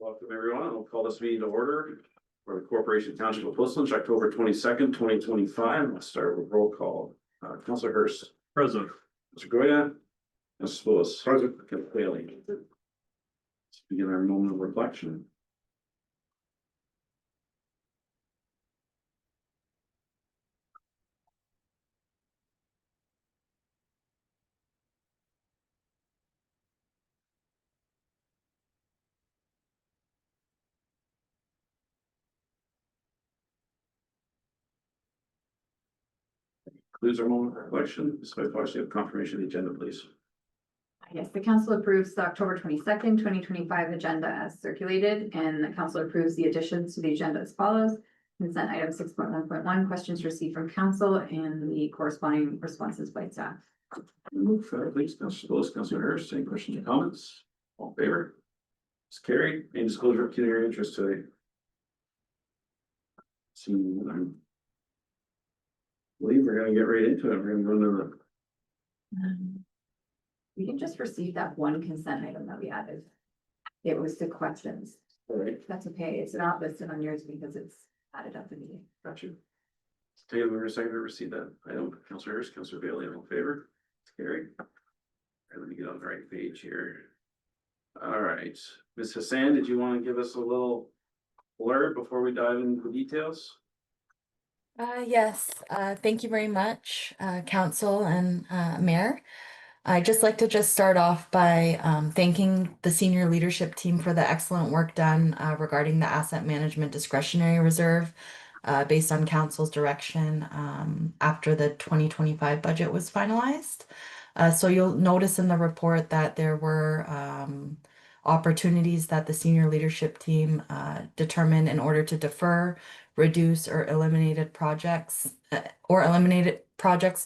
Welcome everyone. I'll call this meeting to order for the Corporation Township of Portsmouth, October 22nd, 2025. Let's start with roll call. Councilor Hurst. Present. Mr. Goya. Mrs. Lewis. Present. Kevin Bailey. Let's begin our moment of reflection. Concludes our moment of reflection. So I first have confirmation of the agenda, please. Yes, the council approves the October 22nd, 2025 agenda as circulated, and the council approves the additions to the agenda as follows. Consent item 6.1.1, questions received from council and the corresponding responses by staff. Move, please, Councilor Lewis, Councilor Hurst. Any questions or comments? All in favor? It's carried. Any disclosure of community interest today? Seeing none. I believe we're gonna get right into it. We're gonna go into the We can just receive that one consent item that we added. It was the questions. all right. That's okay. It's not listed on yours because it's added up in the. Got you. Taylor, a second to receive that. I don't, Councilor Hurst, Councilor Bailey, all in favor? It's carried. All right, let me get on the right page here. All right, Ms. Hassan, did you want to give us a little blurb before we dive into the details? Yes, thank you very much, Council and Mayor. I'd just like to start off by thanking the senior leadership team for the excellent work done regarding the asset management discretionary reserve based on Council's direction after the 2025 budget was finalized. So you'll notice in the report that there were opportunities that the senior leadership team determined in order to defer, reduce, or eliminated projects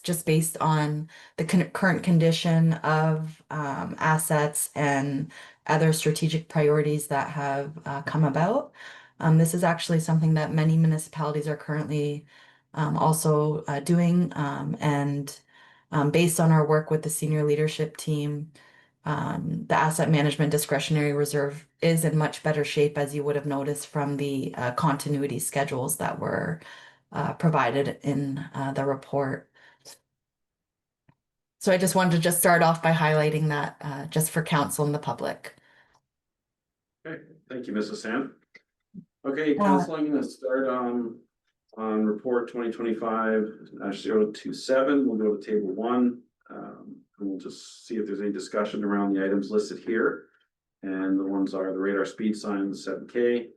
just based on the current condition of assets and other strategic priorities that have come about. This is actually something that many municipalities are currently also doing, and based on our work with the senior leadership team, the asset management discretionary reserve is in much better shape, as you would have noticed from the continuity schedules that were provided in the report. So I just wanted to start off by highlighting that just for council and the public. Okay, thank you, Mrs. Sam. Okay, Council, I'm gonna start on report 2025-027. We'll go to table 1. We'll just see if there's any discussion around the items listed here. And the ones are the radar speed signs, 7K,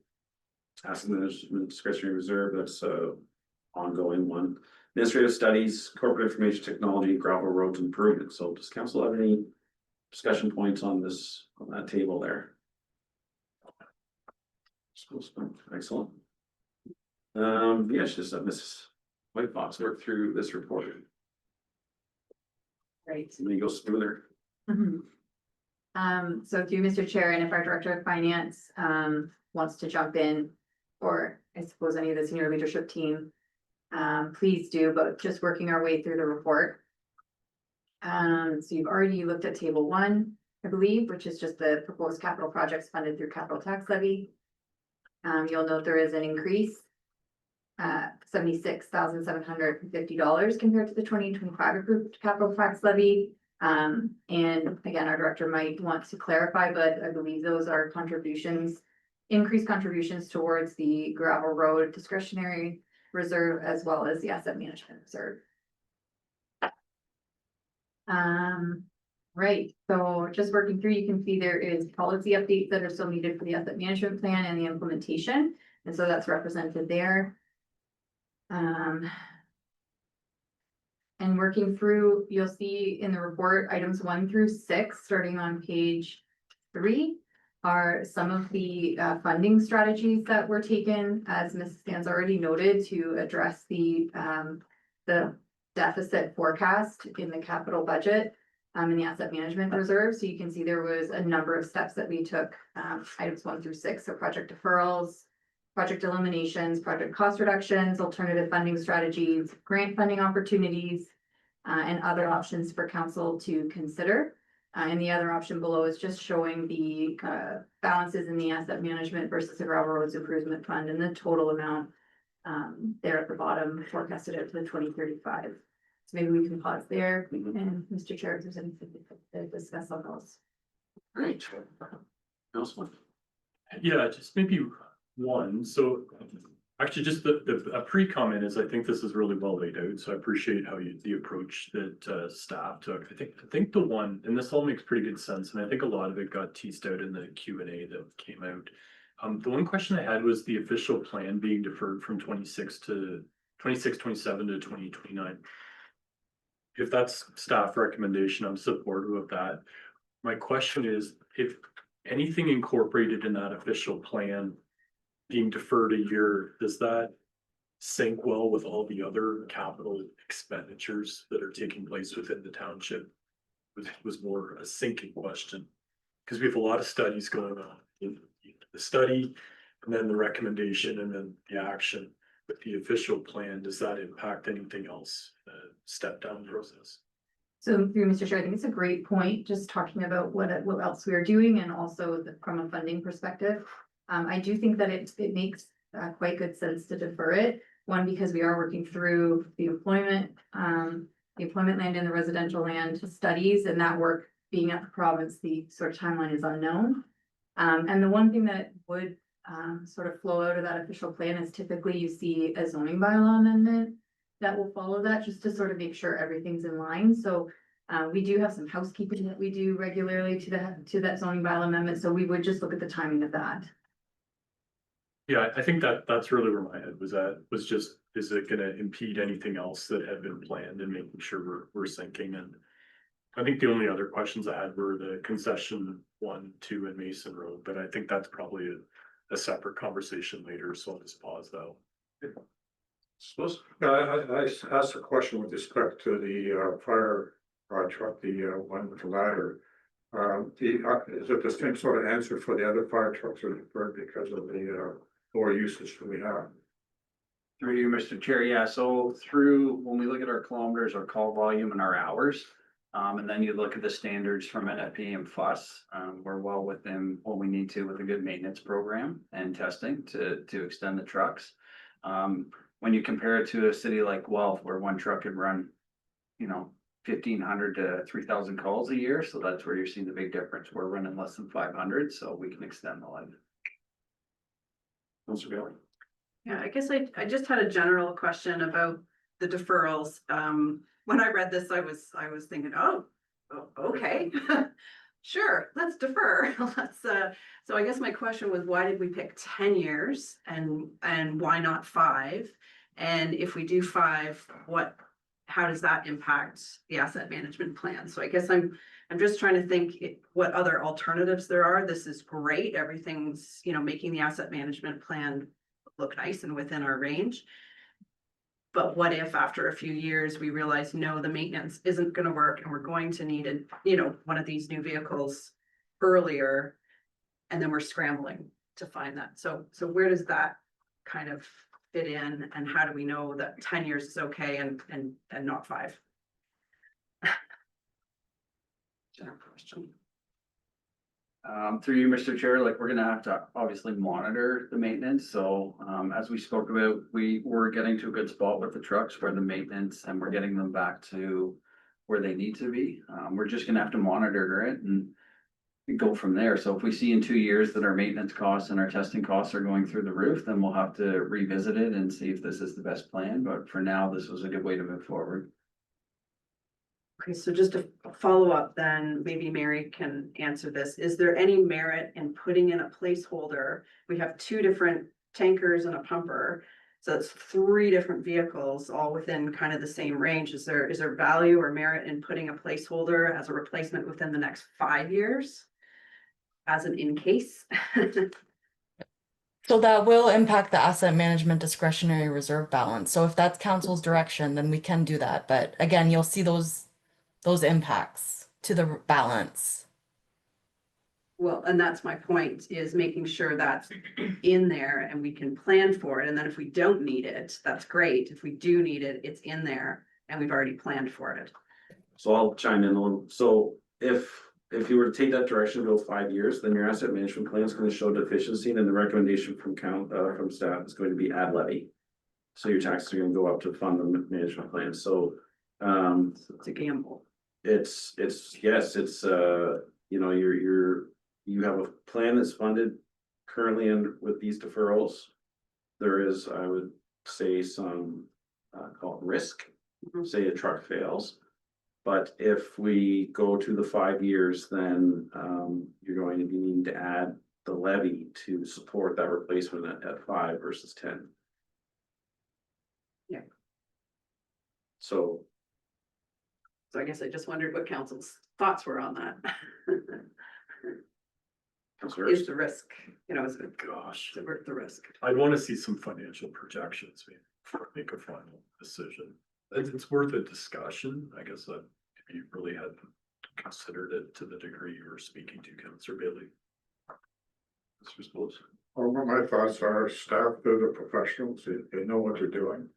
asset management discretionary reserve, that's ongoing one. Administrative studies, corporate information technology, gravel roads improvement. So does council have any discussion points on this, on that table there? Excellent. Yes, just let Mrs. White Fox work through this report. Right. Let me go smoother. So through Mr. Chair, and if our Director of Finance wants to jump in, or I suppose any of the senior leadership team, please do, but just working our way through the report. So you've already looked at table 1, I believe, which is just the proposed capital projects funded through capital tax levy. You'll note there is an increase, $76,750 compared to the 2025 approved capital tax levy. And again, our director might want to clarify, but I believe those are contributions, increased contributions towards the gravel road discretionary reserve as well as the asset management reserve. Right, so just working through, you can see there is policy updates that are still needed for the asset management plan and the implementation. And so that's represented there. And working through, you'll see in the report, items 1 through 6, starting on page 3, are some of the funding strategies that were taken, as Mrs. Stan's already noted, to address the deficit forecast in the capital budget in the asset management reserve. So you can see there was a number of steps that we took, items 1 through 6, so project deferrals, project eliminations, project cost reductions, alternative funding strategies, grant funding opportunities, and other options for council to consider. And the other option below is just showing the balances in the asset management versus the gravel roads improvement fund and the total amount there at the bottom forecasted out to the 2035. So maybe we can pause there and Mr. Chair, if there's anything to discuss on those. Great. Councilman. Yeah, just maybe one, so actually just a pre-comment is I think this is really well laid out, so I appreciate how the approach that staff took. I think the one, and this all makes pretty good sense, and I think a lot of it got teased out in the Q&A that came out. The one question I had was the official plan being deferred from 26, 27 to 2029. If that's staff recommendation, I'm supportive of that. My question is, if anything incorporated in that official plan being deferred a year, does that sync well with all the other capital expenditures that are taking place within the township? It was more a sinking question, because we have a lot of studies going on. The study, and then the recommendation, and then the action. But the official plan, does that impact anything else, step down process? So through Mr. Chair, I think it's a great point, just talking about what else we are doing and also from a funding perspective. I do think that it makes quite good sense to defer it. One, because we are working through the employment land and the residential land studies, and that work being at the province, the sort of timeline is unknown. And the one thing that would sort of flow out of that official plan is typically you see a zoning bylaw amendment that will follow that, just to sort of make sure everything's in line. So we do have some housekeeping that we do regularly to that zoning bylaw amendment. So we would just look at the timing of that. Yeah, I think that's really where my head was at, was just, is it gonna impede anything else that had been planned and making sure we're syncing? And I think the only other questions I had were the concession 1, 2 and Mason Road, but I think that's probably a separate conversation later, so I'll just pause though. Suppose. I asked a question with respect to the fire truck, the one with the ladder. Is it the same sort of answer for the other fire trucks are deferred because of the lower usage that we have? Through you, Mr. Chair, yeah, so when we look at our kilometers, our call volume and our hours, and then you look at the standards from NFP and FUS, we're well within what we need to with a good maintenance program and testing to extend the trucks. When you compare it to a city like Guelph, where one truck could run, 1,500 to 3,000 calls a year, so that's where you're seeing the big difference. We're running less than 500, so we can extend the life. Councilor Bailey. Yeah, I guess I just had a general question about the deferrals. When I read this, I was thinking, oh, okay, sure, let's defer. So I guess my question was, why did we pick 10 years and why not 5? And if we do 5, how does that impact the asset management plan? So I guess I'm just trying to think what other alternatives there are. This is great. Everything's, making the asset management plan look nice and within our range. But what if after a few years, we realize, no, the maintenance isn't going to work and we're going to need one of these new vehicles earlier, and then we're scrambling to find that. So where does that kind of fit in, and how do we know that 10 years is okay and not 5? General question. Through you, Mr. Chair, we're gonna have to obviously monitor the maintenance, so as we spoke about, we're getting to a good spot with the trucks for the maintenance, and we're getting them back to where they need to be. We're just gonna have to monitor it and go from there. So if we see in 2 years that our maintenance costs and our testing costs are going through the roof, then we'll have to revisit it and see if this is the best plan, but for now, this was a good way to move forward. Okay, so just to follow up then, maybe Mary can answer this. Is there any merit in putting in a placeholder? We have 2 different tankers and a pumper. So it's 3 different vehicles, all within kind of the same range. Is there value or merit in putting a placeholder as a replacement within the next 5 years? As an in case? So that will impact the asset management discretionary reserve balance. So if that's council's direction, then we can do that. But again, you'll see those impacts to the balance. Well, and that's my point, is making sure that's in there and we can plan for it. And then if we don't need it, that's great. If we do need it, it's in there and we've already planned for it. So I'll chime in a little. So if if you were to take that direction, go 5 years, then your asset management plan is gonna show deficiency, and then the recommendation from staff is going to be add levy. So your taxes are gonna go up to fund the management plan, so, It's a gamble. yes, it's, you know, you have a plan that's funded currently and with these deferrals. There is, I would say, some, call it risk, Mhm. say a truck fails. But if we go to the 5 years, then, you're going to be needing to add the levy to support that replacement at 5 versus 10. Yeah. So, So I guess I just wondered what council's thoughts were on that. Councillor Is the risk, you know, is it Gosh, worth the risk? I'd want to see some financial projections before I make a final decision. It's worth a discussion, I guess, that if you really had considered it to the degree you were speaking to, Councillor Bailey. Mr. Spose. Well, my thoughts are staff, they're the professionals, they know what they're doing.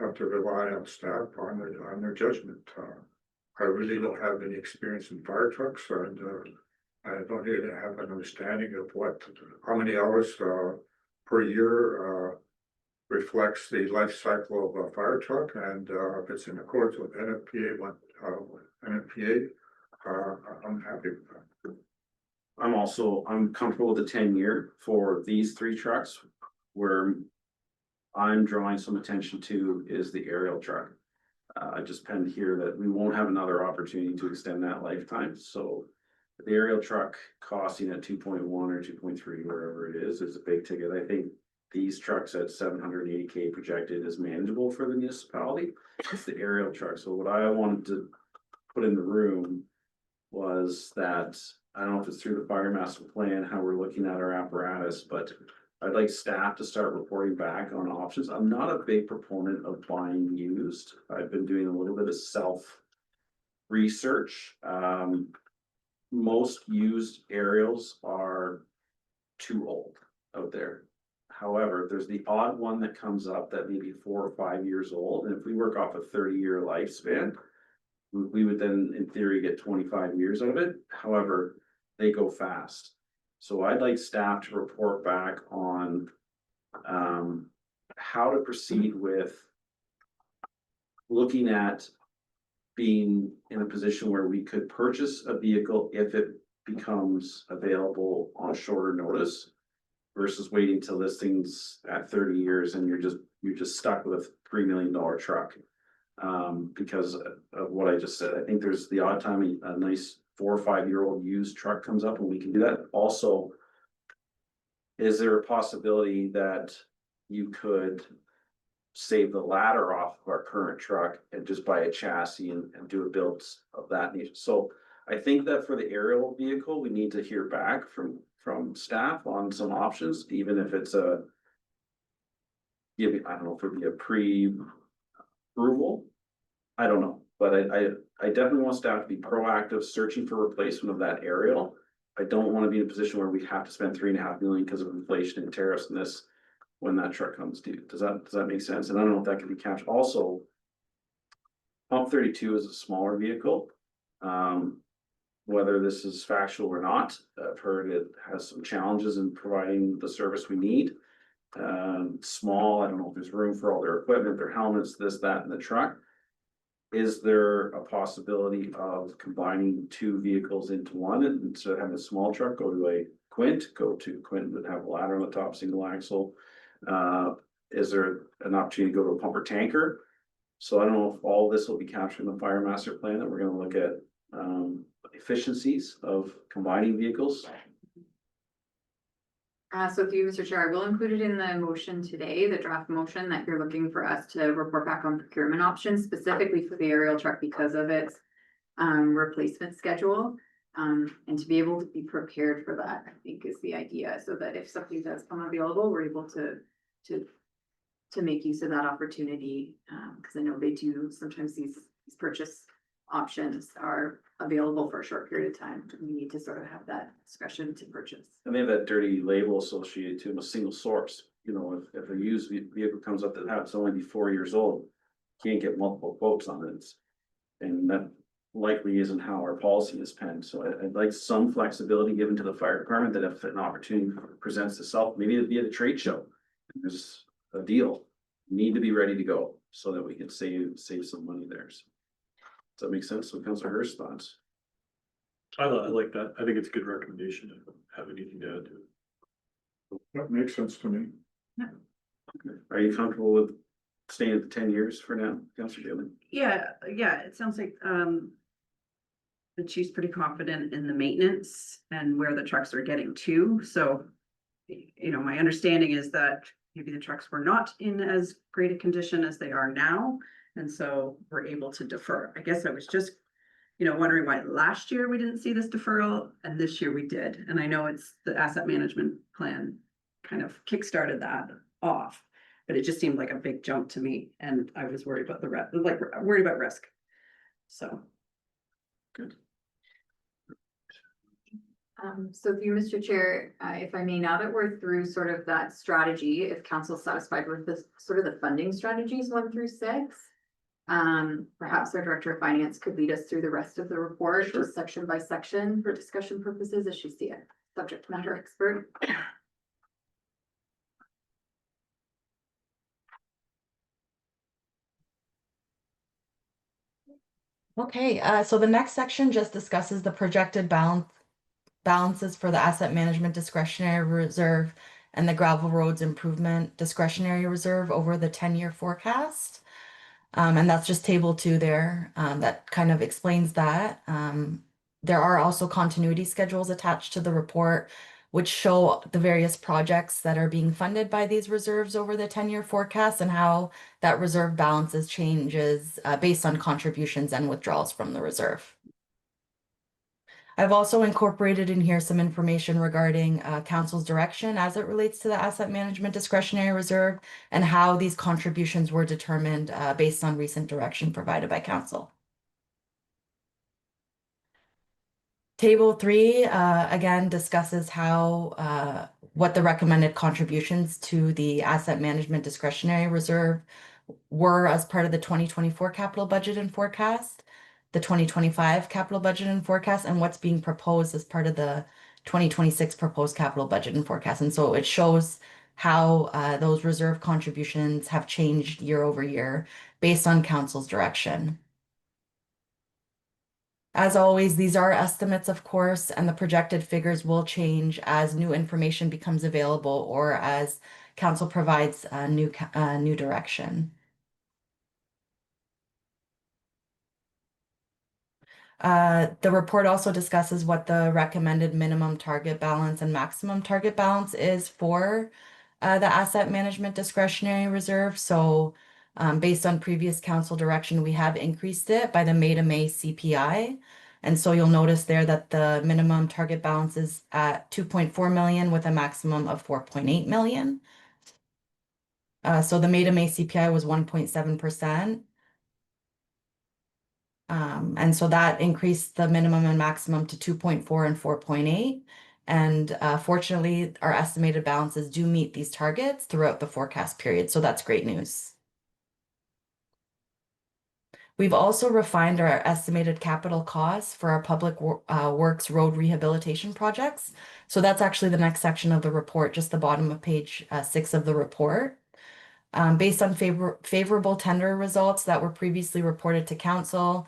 Have to rely on staff on their judgment. I really don't have any experience in fire trucks and, I don't really have an understanding of how many hours, per year, reflects the life cycle of a fire truck and, if it's in accordance with NFPA, I'm happy with that. I'm comfortable with the 10-year for these 3 trucks. Where I'm drawing some attention to is the aerial truck. I just penned here that we won't have another opportunity to extend that lifetime, so. The aerial truck costing at 2.1 or 2.3, wherever it is a big ticket. I think these trucks at 780K projected is manageable for the municipality. It's the aerial truck, so what I wanted to put in the room was that, I don't know if it's through the fire master plan, how we're looking at our apparatus, but I'd like staff to start reporting back on options. I'm not a big proponent of buying used. I've been doing a little bit of self research. Most used aerials are too old out there. However, there's the odd one that comes up that may be 4 or 5 years old, and if we work off a 30-year lifespan, we would then, in theory, get 25 years out of it. However, they go fast. So I'd like staff to report back on, how to proceed with looking at being in a position where we could purchase a vehicle if it becomes available on shorter notice. Versus waiting till listings at 30 years and you're just stuck with a $3 million truck. Because of what I just said, I think there's the odd time a nice 4 or 5 year old used truck comes up and we can do that. Also, is there a possibility that you could save the ladder off of our current truck and just buy a chassis and do a build of that nature? So I think that for the aerial vehicle, we need to hear back from staff on some options, even if it's I don't know if it'd be a pre-approval. I don't know, but I definitely want staff to be proactive, searching for replacement of that aerial. I don't want to be in a position where we have to spend $3.5 million because of inflation and tariffs and this when that truck comes due. Does that make sense? And I don't know if that can be captured. Also, Pump 32 is a smaller vehicle. Whether this is factual or not, I've heard it has some challenges in providing the service we need. Small, I don't know if there's room for all their equipment, their helmets, this, that in the truck. Is there a possibility of combining 2 vehicles into one, and instead of having a small truck, go to a Quint that have a ladder on the top, single axle? Is there an opportunity to go to a pumper tanker? So I don't know if all this will be captured in the fire master plan, that we're gonna look at efficiencies of combining vehicles. So through you, Mr. Chair, I will include it in the motion today, the draft motion that you're looking for us to report back on procurement options specifically for the aerial truck because of its replacement schedule. And to be able to be prepared for that, I think is the idea, so that if something does come available, we're able to make use of that opportunity. Because I know they do, sometimes these purchase options are available for a short period of time. We need to sort of have that discretion to purchase. And they have that dirty label associated to them, a single source. You know, if a used vehicle comes up that happens to only be 4 years old, can't get multiple quotes on it. And that likely isn't how our policy is penned, so I'd like some flexibility given to the fire department that if an opportunity presents itself, maybe it'd be at a trade show. There's a deal, need to be ready to go so that we can save some money there. So, does that make sense? So Councilor Hurst thoughts? I like that. I think it's a good recommendation. I don't have anything to add to it. That makes sense to me. Are you comfortable with staying at the 10 years for now, Councilor Bailey? Yeah, it sounds like, the chief's pretty confident in the maintenance and where the trucks are getting to, so. You know, my understanding is that maybe the trucks were not in as great a condition as they are now, and so we're able to defer. I guess I was just, wondering why last year we didn't see this deferral and this year we did, and I know it's the asset management plan kind of kickstarted that off. But it just seemed like a big jump to me, and I was worried about worried about risk. So. Good. So through Mr. Chair, if I may, now that we're through sort of that strategy, if council's satisfied with this, sort of the funding strategies 1 through 6. Perhaps our Director of Finance could lead us through the rest of the report, Sure. just section by section for discussion purposes, as she's the subject matter expert. Okay, so the next section just discusses the projected balances for the asset management discretionary reserve and the gravel roads improvement discretionary reserve over the 10-year forecast. And that's just table 2 there, that kind of explains that. There are also continuity schedules attached to the report, which show the various projects that are being funded by these reserves over the 10-year forecast and how that reserve balances changes based on contributions and withdrawals from the reserve. I've also incorporated in here some information regarding council's direction as it relates to the asset management discretionary reserve and how these contributions were determined based on recent direction provided by council. Table 3 again discusses how what the recommended contributions to the asset management discretionary reserve were as part of the 2024 capital budget and forecast, the 2025 capital budget and forecast, and what's being proposed as part of the 2026 proposed capital budget and forecast. And so it shows how those reserve contributions have changed year over year based on council's direction. As always, these are estimates, of course, and the projected figures will change as new information becomes available or as council provides new direction. The report also discusses what the recommended minimum target balance and maximum target balance is for the asset management discretionary reserve. So based on previous council direction, we have increased it by the May to May CPI. And so you'll notice there that the minimum target balance is at 2.4 million with a maximum of 4.8 million. So the May to May CPI was 1.7%. And so that increased the minimum and maximum to 2.4 and 4.8. And fortunately, our estimated balances do meet these targets throughout the forecast period. So that's great news. We've also refined our estimated capital costs for our public works road rehabilitation projects. So that's actually the next section of the report, just the bottom of page 6 of the report. Based on favorable tender results that were previously reported to council,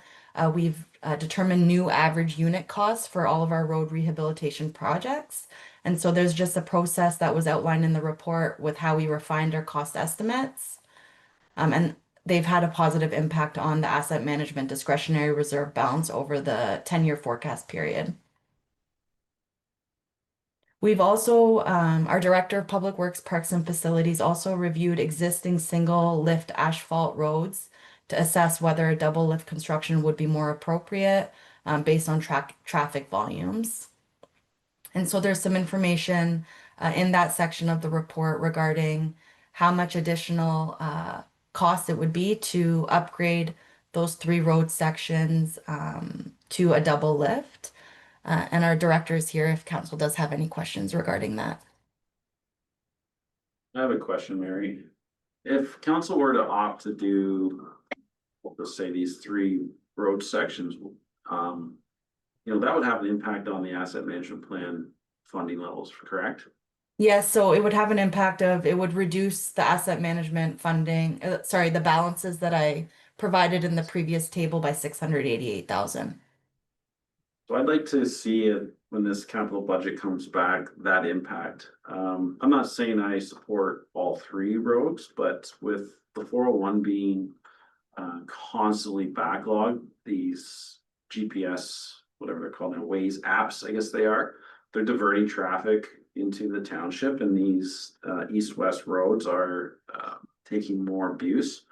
we've determined new average unit costs for all of our road rehabilitation projects. And so there's just a process that was outlined in the report with how we refined our cost estimates. And they've had a positive impact on the asset management discretionary reserve balance over the 10-year forecast period. We've also, our Director of Public Works, Parks and Facilities also reviewed existing single lift asphalt roads to assess whether a double lift construction would be more appropriate based on traffic volumes. And so there's some information in that section of the report regarding how much additional cost it would be to upgrade those 3 road sections to a double lift. And our director is here if council does have any questions regarding that. I have a question, Mary. If council were to opt to do, let's say these 3 road sections, That would have an impact on the asset management plan funding levels, correct? Yes, so it would have an impact of, it would reduce the asset management funding, sorry, the balances that I provided in the previous table by 688,000. So I'd like to see it when this capital budget comes back, that impact. I'm not saying I support all three roads, but with the 401 being constantly backlogged, these GPS, whatever they're called now, Waze apps, I guess they're diverting traffic into the township, and these east-west roads are taking more abuse.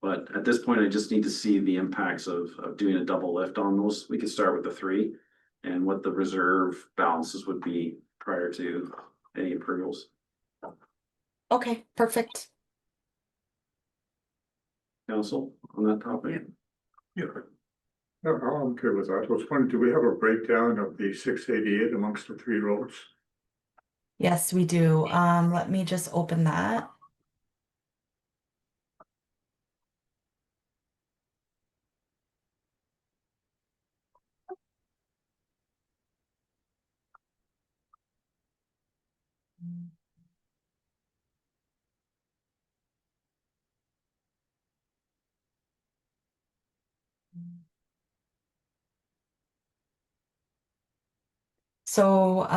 But at this point, I just need to see the impacts of doing a double lift on those. We could start with the three and what the reserve balances would be prior to any approvals. Okay, perfect. Council on that topic? Yeah. No, I'm good with that. I was wondering, do we have a breakdown of the 688 amongst the three roads? Yes, we do. Let me just open that. So,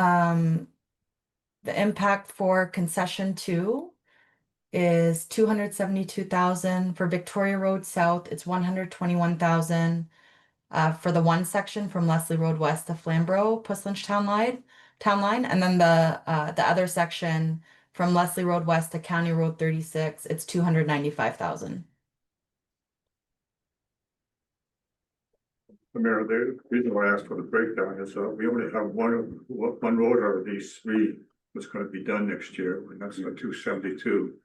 the impact for concession 2 is 272,000. For Victoria Road South, it's 121,000. For the one section from Leslie Road West to Flamborough, Puslinch town line, and then the other section from Leslie Road West to County Road 36, it's 295,000. Mayor, the reason why I asked for the breakdown is, we only have one road out of these three that's gonna be done next year, and that's the 272.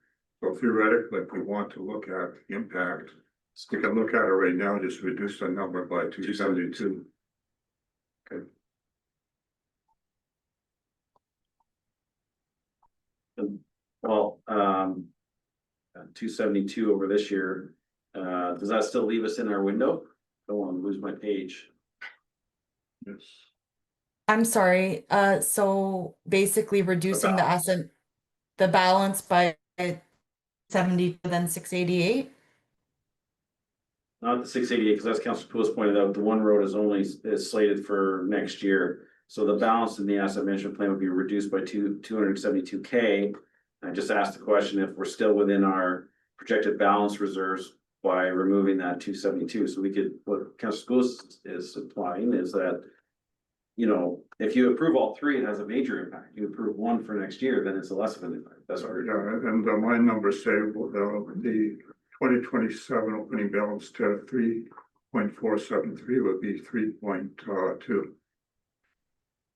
So theoretically, if we want to look at the impact, we can look at it right now, just reduce the number by 272. Well, 272 over this year. Does that still leave us in our window? Don't want to lose my page. Yes. I'm sorry, so basically reducing balance. the balance by 70, then 688. Not the 688, because as Councilor Poulos pointed out, the one road is slated for next year. So the balance in the asset management plan would be reduced by 272K. I just asked the question if we're still within our projected balance reserves by removing that 272. So we could, what Councilor Poulos is implying is that, if you approve all three, it has a major impact. You approve one for next year, then it's a less of an impact. That's what we're doing. Yeah, and my numbers say, the 2027 opening balance to 3.473 would be 3.2.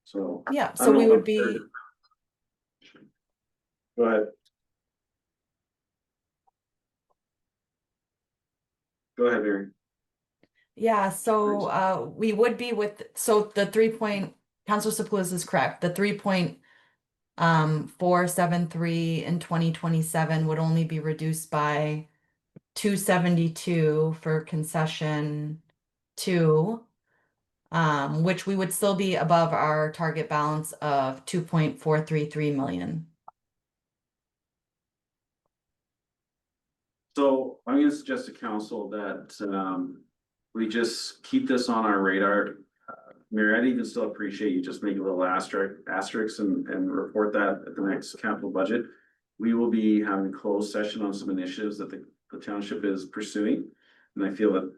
So. Yeah, I so don't we know would if be, they're- Go ahead. Go ahead, Mary. yeah, so we would be so the 3 Councilor Sapoulis is correct. The 3.473 in 2027 would only be reduced by 272 for concession 2, which we would still be above our target balance of 2.433 million. So I'm gonna suggest to council that we just keep this on our radar. Mary, I'd even still appreciate you just make a little asterisk and report that at the next capital budget. We will be having a closed session on some initiatives that the township is pursuing. And I feel that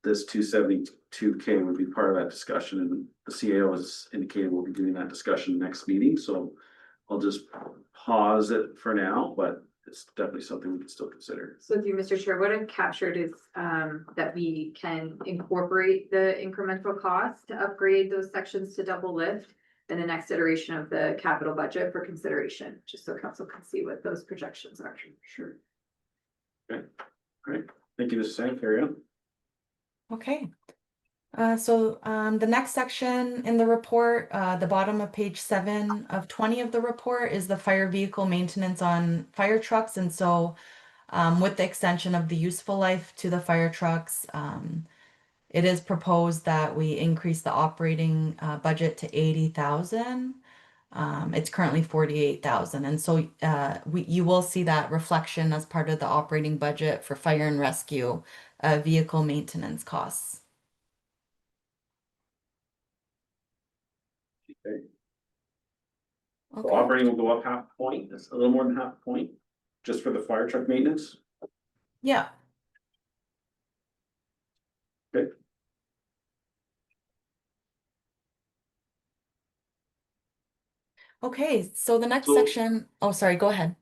this 272K would be part of that discussion, and the CAO has indicated we'll be doing that discussion next meeting, so I'll just pause it for now, but it's definitely something we can still consider. So through Mr. Chair, what I've captured is that we can incorporate the incremental cost to upgrade those sections to double lift in the next iteration of the capital budget for consideration, just so council can see what those projections are. Sure. Okay, great. Thank you, Mr. Sang. Carry on. Okay. So the next section in the report, the bottom of page 7 of 20 of the report is the fire vehicle maintenance on fire trucks. And so with the extension of the useful life to the fire trucks, it is proposed that we increase the operating budget to 80,000. It's currently 48,000, and so you will see that reflection as part of the operating budget for fire and rescue vehicle maintenance costs. Okay. So Okay. operating will go up half a point, that's a little more than half a point, just for the fire truck maintenance. Yeah. Okay. Okay, so the next So- section, oh, sorry, go ahead.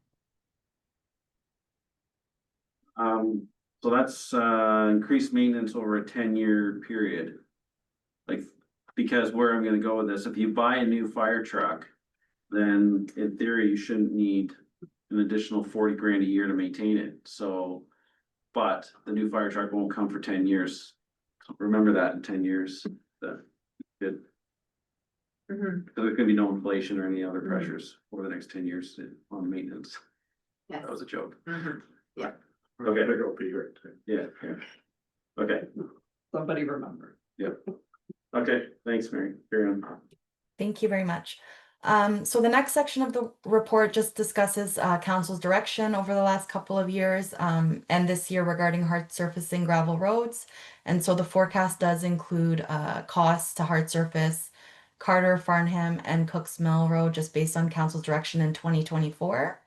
So that's increased maintenance over a 10-year period. Like, because where I'm gonna go with this, if you buy a new fire truck, then in theory, you shouldn't need an additional 40 grand a year to maintain it, so. But the new fire truck won't come for 10 years. So remember that in 10 years, that it, Mhm. there's gonna be no inflation or any other pressures over the next 10 years on maintenance. Yes. That was a joke. Mhm. Okay. Big OP right there. Yeah. Okay, Somebody remember. okay, thanks, Mary. Carry on. Thank you very much. So the next section of the report just discusses council's direction over the last couple of years and this year regarding hard surfacing gravel roads. And so the forecast does include costs to hard surface Carter, Farnham, and Cooks Mill Road just based on council's direction in 2024.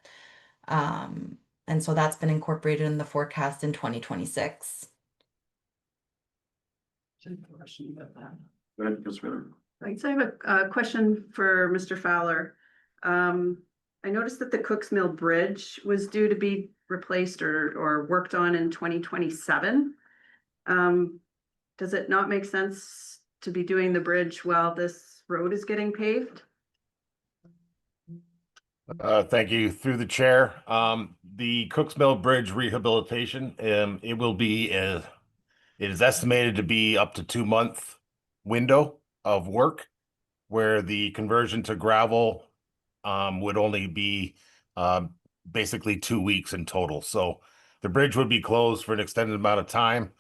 And so that's been incorporated in the forecast in 2026. Question about that. Go ahead, Councilor. Right, so I have a question for Mr. Fowler. I noticed that the Cooks Mill Bridge was due to be replaced or worked on in 2027. Does it not make sense to be doing the bridge while this road is getting paved? Thank you. Through the chair, the Cooks Mill Bridge rehabilitation, it will be, it is estimated to be up to 2-month window of work, where the conversion to gravel, would only be, basically 2 weeks in total. So the bridge would be closed for an extended amount of time.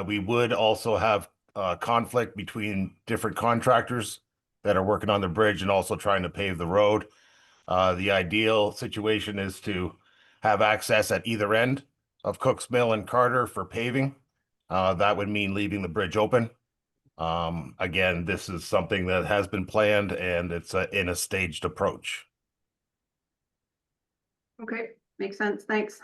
We would also have, conflict between different contractors that are working on the bridge and also trying to pave the road. The ideal situation is to have access at either end of Cooks Mill and Carter for paving. That would mean leaving the bridge open. Again, this is something that has been planned and it's in a staged approach. Okay, makes sense, thanks.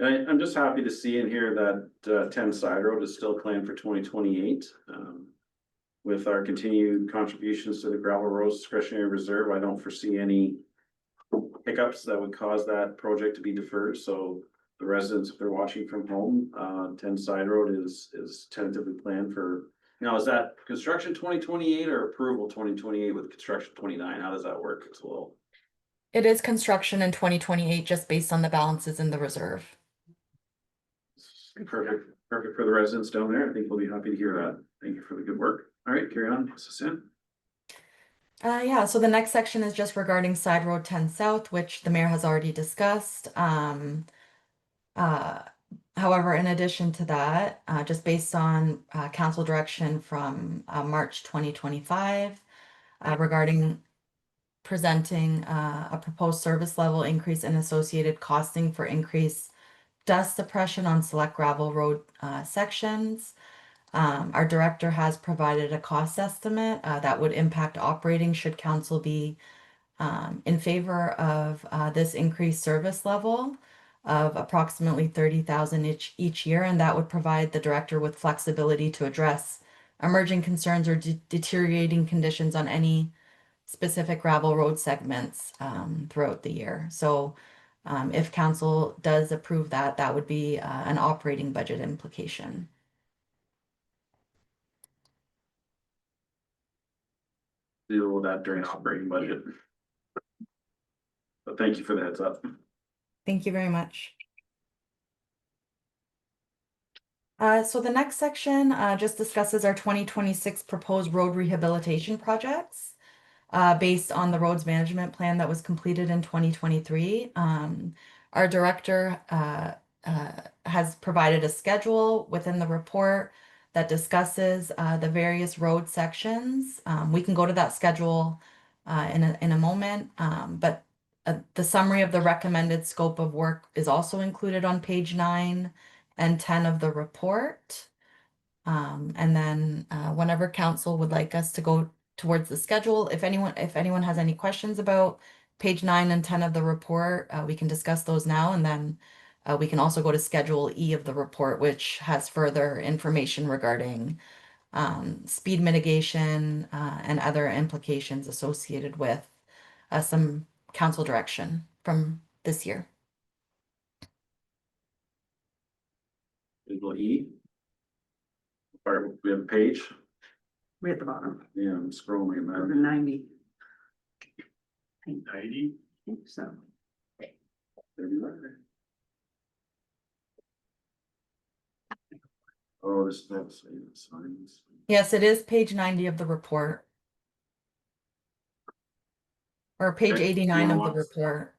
I'm just happy to see in here that 10 Side Road is still planned for 2028. With our continued contributions to the gravel roads discretionary reserve, I don't foresee any hiccups that would cause that project to be deferred. So the residents, if they're watching from home, 10 Side Road is tentatively planned for, now, is that construction 2028 or approval 2028 with construction 29? How does that work? It's a little. It is construction in 2028 just based on the balances in the reserve. Perfect for the residents down there. I think we'll be happy to hear that. Thank you for the good work. All right, carry on, Susan. Yeah, so the next section is just regarding Side Road 10 South, which the mayor has already discussed. However, in addition to that, just based on council direction from March 2025 regarding presenting a proposed service level increase and associated costing for increased dust suppression on select gravel road sections. Our director has provided a cost estimate that would impact operating should council be in favor of this increased service level of approximately 30,000 each year, and that would provide the director with flexibility to address emerging concerns or deteriorating conditions on any specific gravel road segments throughout the year. So if council does approve that, that would be an operating budget implication. Deal with that during operating budget. But thank you for the heads up. Thank you very much. So the next section just discusses our 2026 proposed road rehabilitation projects based on the roads management plan that was completed in 2023. Our director has provided a schedule within the report that discusses the various road sections. We can go to that schedule in a moment, but the summary of the recommended scope of work is also included on page 9 and 10 of the report. And then whenever council would like us to go towards the schedule, if anyone has any questions about page 9 and 10 of the report, we can discuss those now, and then we can also go to Schedule E of the report, which has further information regarding speed mitigation and other implications associated with some council direction from this year. Schedule E. All right, we have a page. Way at the bottom, Yeah, I'm scrolling and over then 90. 90? I think so. there we are. Oh, this that's signs. Yes, it is page 90 of the report. Or page Okay, 89 you of wanna the walk- report.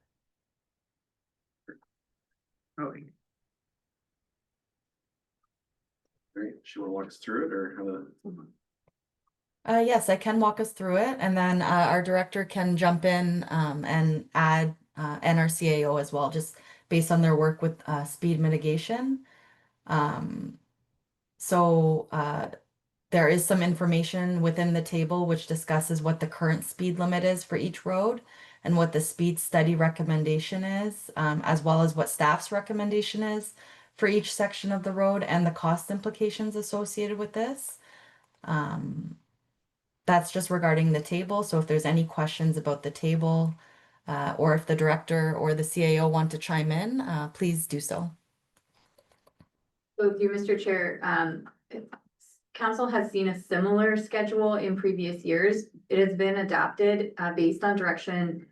Oh, Great. She want to walk us through it or how to? Yes, I can walk us through it, and then our director can jump in and add and our CAO as well, just based on their work with speed mitigation. So there is some information within the table which discusses what the current speed limit is for each road and what the speed study recommendation is, as well as what staff's recommendation is for each section of the road and the cost implications associated with this. That's just regarding the table. So if there's any questions about the table, or if the director or the CAO want to chime in, please do so. So through Mr. Chair, council has seen a similar schedule in previous years. It has been adapted based on direction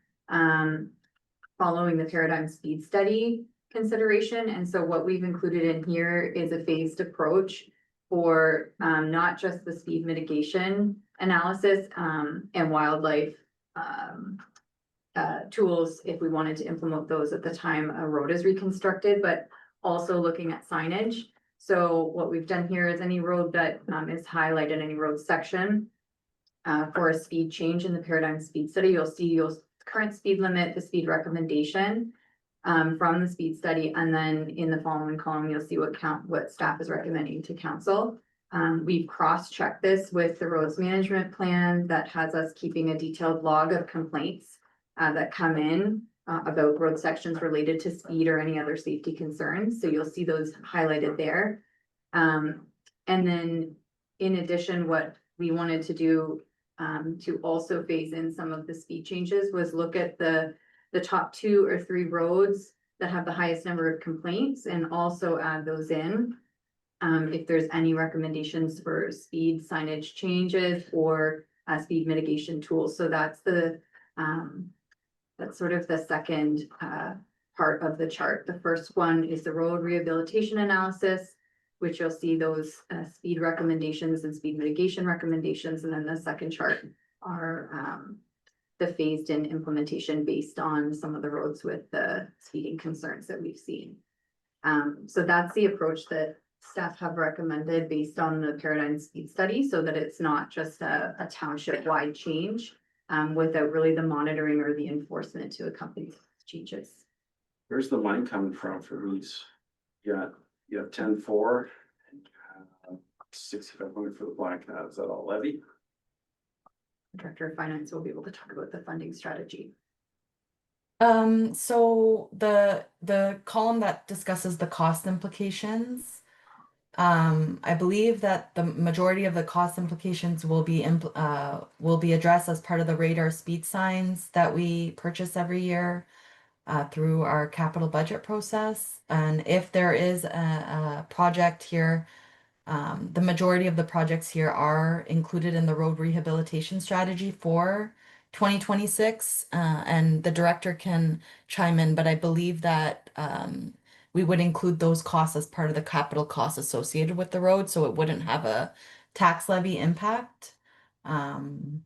following the paradigm speed study consideration. And so what we've included in here is a phased approach for not just the speed mitigation analysis and wildlife tools if we wanted to implement those at the time a road is reconstructed, but also looking at signage. So what we've done here is any road that is highlighted, any road section for a speed change in the paradigm speed study, you'll see your current speed limit, the speed recommendation from the speed study, and then in the following column, you'll see what staff is recommending to council. We've cross-checked this with the roads management plan that has us keeping a detailed log of complaints that come in about road sections related to speed or any other safety concerns. So you'll see those highlighted there. And then in addition, what we wanted to do to also phase in some of the speed changes was look at the top 2 or 3 roads that have the highest number of complaints and also add those in. If there's any recommendations for speed signage changes or speed mitigation tools. So that's sort of the second part of the chart. The first one is the road rehabilitation analysis, which you'll see those speed recommendations and speed mitigation recommendations. And then the second chart are the phased in implementation based on some of the roads with the speeding concerns that we've seen. So that's the approach that staff have recommended based on the paradigm speed study, so that it's not just a township wide change without really the monitoring or the enforcement to accompany those changes. Where's the money coming from for these? You have 10-4 and 6,500 for the Black Cat. Is that all levy? The Director of Finance will be able to talk about the funding strategy. So the column that discusses the cost implications, I believe that the majority of the cost implications will be addressed as part of the radar speed signs that we purchase every year through our capital budget process. And if there is a project here, the majority of the projects here are included in the road rehabilitation strategy for 2026, and the director can chime in, but I believe that we would include those costs as part of the capital costs associated with the road, so it wouldn't have a tax levy impact. And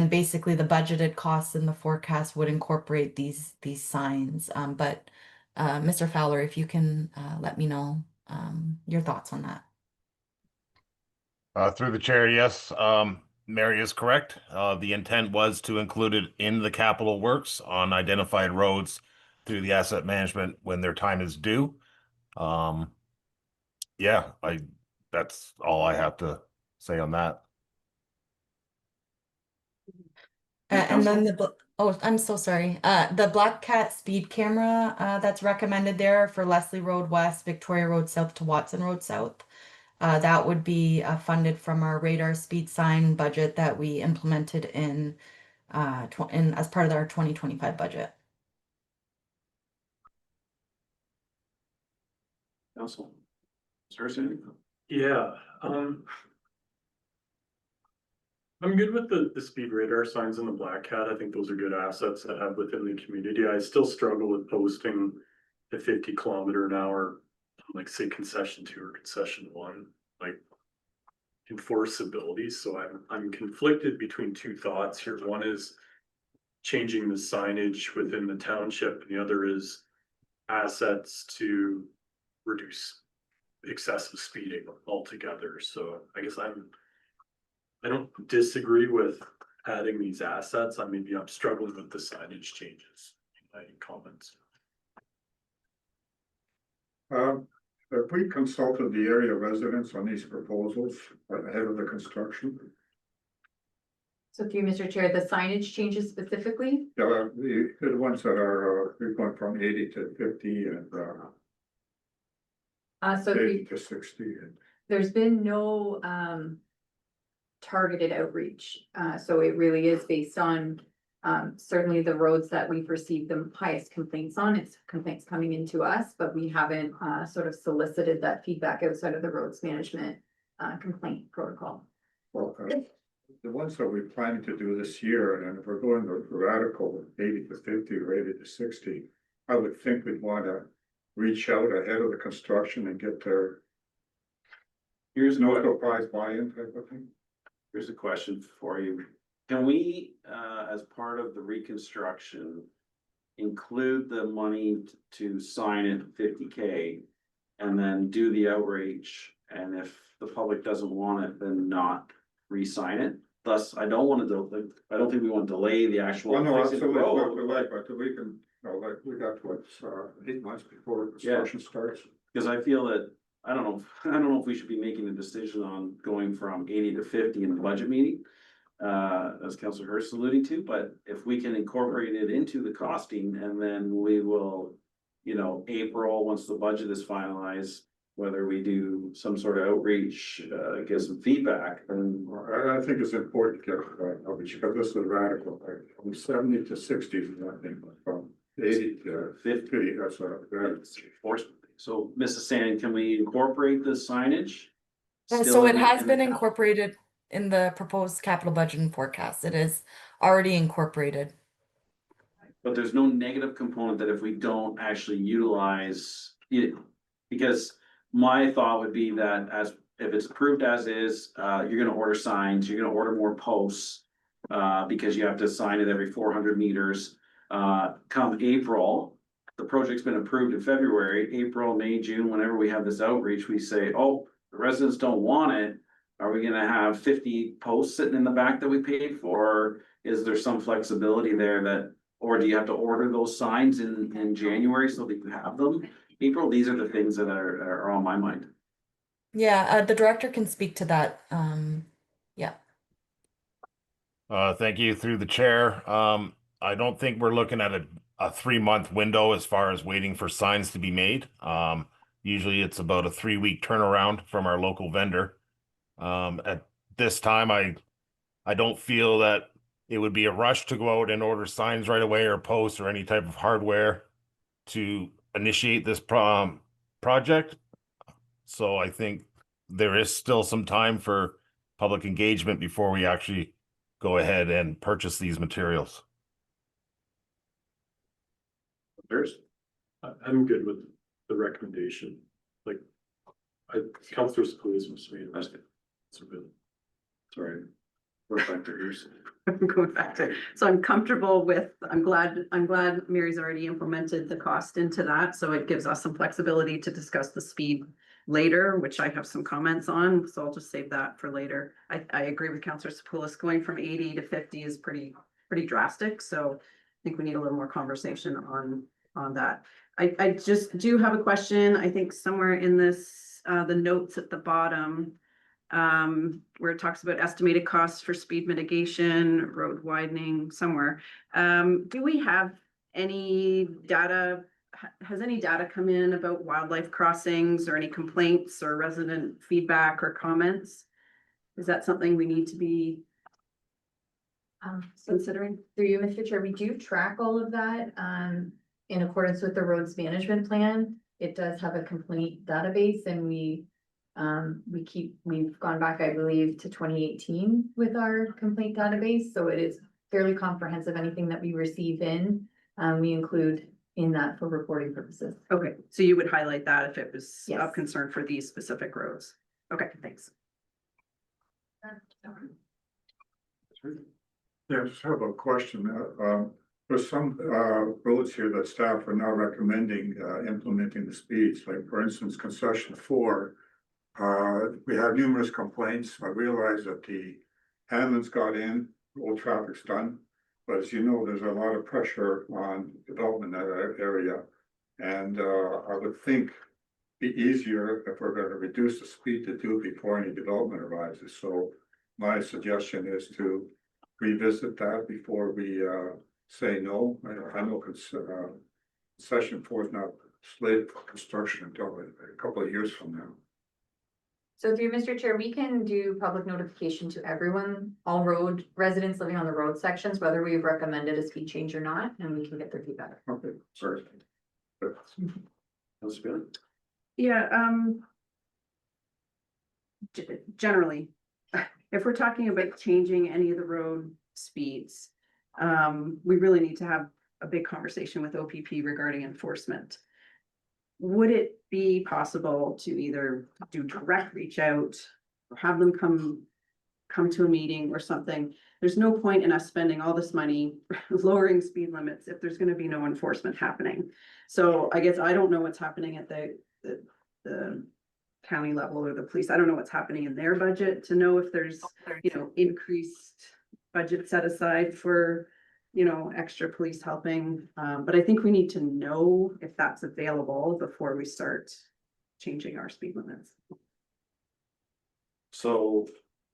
basically the budgeted costs in the forecast would incorporate these signs, but Mr. Fowler, if you can let me know your thoughts on that. Through the chair, yes, Mary is correct. The intent was to include it in the capital works on identified roads through the asset management when their time is due. Yeah, that's all I have to say on that. And then oh, I'm so sorry. The Black Cat speed camera that's recommended there for Leslie Road West, Victoria Road South to Watson Road South. That would be funded from our radar speed sign budget that we implemented in as part of our 2025 budget. Council. Seriously? Yeah, I'm good with the speed radar signs and the Black Cat. I think those are good assets to have within the community. I still struggle with posting the 50 km/h, like say concession 2 or concession 1, like enforceability. So I'm conflicted between two thoughts here. One is changing the signage within the township, and the other is assets to reduce excessive speeding altogether. So I guess I don't disagree with adding these assets. I'm struggling with the signage changes in my comments. Have we consulted the area residents on these proposals ahead of the construction? So through Mr. Chair, the signage changes specifically, Yeah, the ones that are, we're going from 80 to 50 and so 80 to 60. And there's been no targeted outreach. So it really is based on certainly the roads that we've received the highest complaints on. It's complaints coming into us, but we haven't sort of solicited that feedback outside of the roads management complaint protocol. well, the ones that we're planning to do this year, and if we're going the radical 80 to 50 or 80 to 60, I would think we'd want to reach out ahead of the construction and get their Here's no no, surprise buy-in type of thing. here's a question for you. Can we, as part of the reconstruction, include the money to sign it 50K and then do the outreach? And if the public doesn't want it, then not re-sign it. Thus, I don't think we want to delay the actual. Well, no, fixing the absolutely, road, but we can, like, we got what, 8 months before construction starts. Because I feel that, I don't know if we should be making a decision on going from 80 to 50 in the budget meeting. As Councilor Hurst alluding to, but if we can incorporate it into the costing and then we will, April, once the budget is finalized, whether we do some sort of outreach, get some feedback, and I think it's important to get outreach, because this is radical, like, from 70 to 60, I think, from 80 to 50, that's enforcement. So, Mrs. Sand, can we incorporate the signage? So Still it in has the been cap- incorporated in the proposed capital budget and forecast. It is already incorporated. But there's no negative component that if we don't actually utilize it, because my thought would be that if it's approved as is, you're gonna order signs, you're gonna order more posts. Because you have to sign it every 400 meters. Come April, the project's been approved in February, April, May, June, whenever we have this outreach, we say, oh, the residents don't want it. Are we gonna have 50 posts sitting in the back that we paid for? Or is there some flexibility there or do you have to order those signs in January so that you have them? April, these are the things that are on my mind. Yeah, the director can speak to that. Yeah. Thank you through the chair. I don't think we're looking at a 3-month window as far as waiting for signs to be made. Usually it's about a 3-week turnaround from our local vendor. At this time, I don't feel that it would be a rush to go out and order signs right away or posts or any type of hardware to initiate this project. So I think there is still some time for public engagement before we actually go ahead and purchase these materials. I'm good with the recommendation, like, Councilor Seclus was made. That's good. So good. Sorry. We're back to yours. I'm going back to, so I'm comfortable with, I'm glad Mary's already implemented the cost into that, so it gives us some flexibility to discuss the speed later, which I have some comments on, so I'll just save that for later. I agree with Councillor Sepoulis, going from 80 to 50 is pretty drastic, so I think we need a little more conversation on that. I just do have a question, I think somewhere in this, the notes at the bottom, where it talks about estimated costs for speed mitigation, road widening, somewhere. Do we have any data? Has any data come in about wildlife crossings or any complaints or resident feedback or comments? Is that something we need to be So considering? through you, Mr. Chair, we do track all of that, in accordance with the roads management plan. It does have a complaint database and we've gone back, I believe, to 2018 with our complaint database, so it is fairly comprehensive. Anything that we receive in, we include in that for reporting purposes. Okay, so you would highlight that if it was Yes. of concern for these specific roads. Okay, thanks. Yeah, I just have a question. There's some roads here that staff are now recommending implementing the speeds, like for instance, concession 4. We have numerous complaints. I realize that the ambulance got in, all traffic's done. But as you know, there's a lot of pressure on development in that area. And I would think be easier if we're gonna reduce the speed to do before any development arises. So my suggestion is to revisit that before we say no. I know concession 4 is not slated for construction until a couple of years from now. So through Mr. Chair, we can do public notification to everyone, all road residents living on the road sections, whether we've recommended a speed change or not, and we can get their feedback. Okay, sorry. But Councillor Bailey? Yeah, generally, if we're talking about changing any of the road speeds, we really need to have a big conversation with OPP regarding enforcement. Would it be possible to either do direct reach out or have them come to a meeting or something? There's no point in us spending all this money lowering speed limits if there's gonna be no enforcement happening. So I guess I don't know what's happening at the county level or the police. I don't know what's happening in their budget to know if there's, increased budget set aside for, extra police helping. But I think we need to know if that's available before we start changing our speed limits. So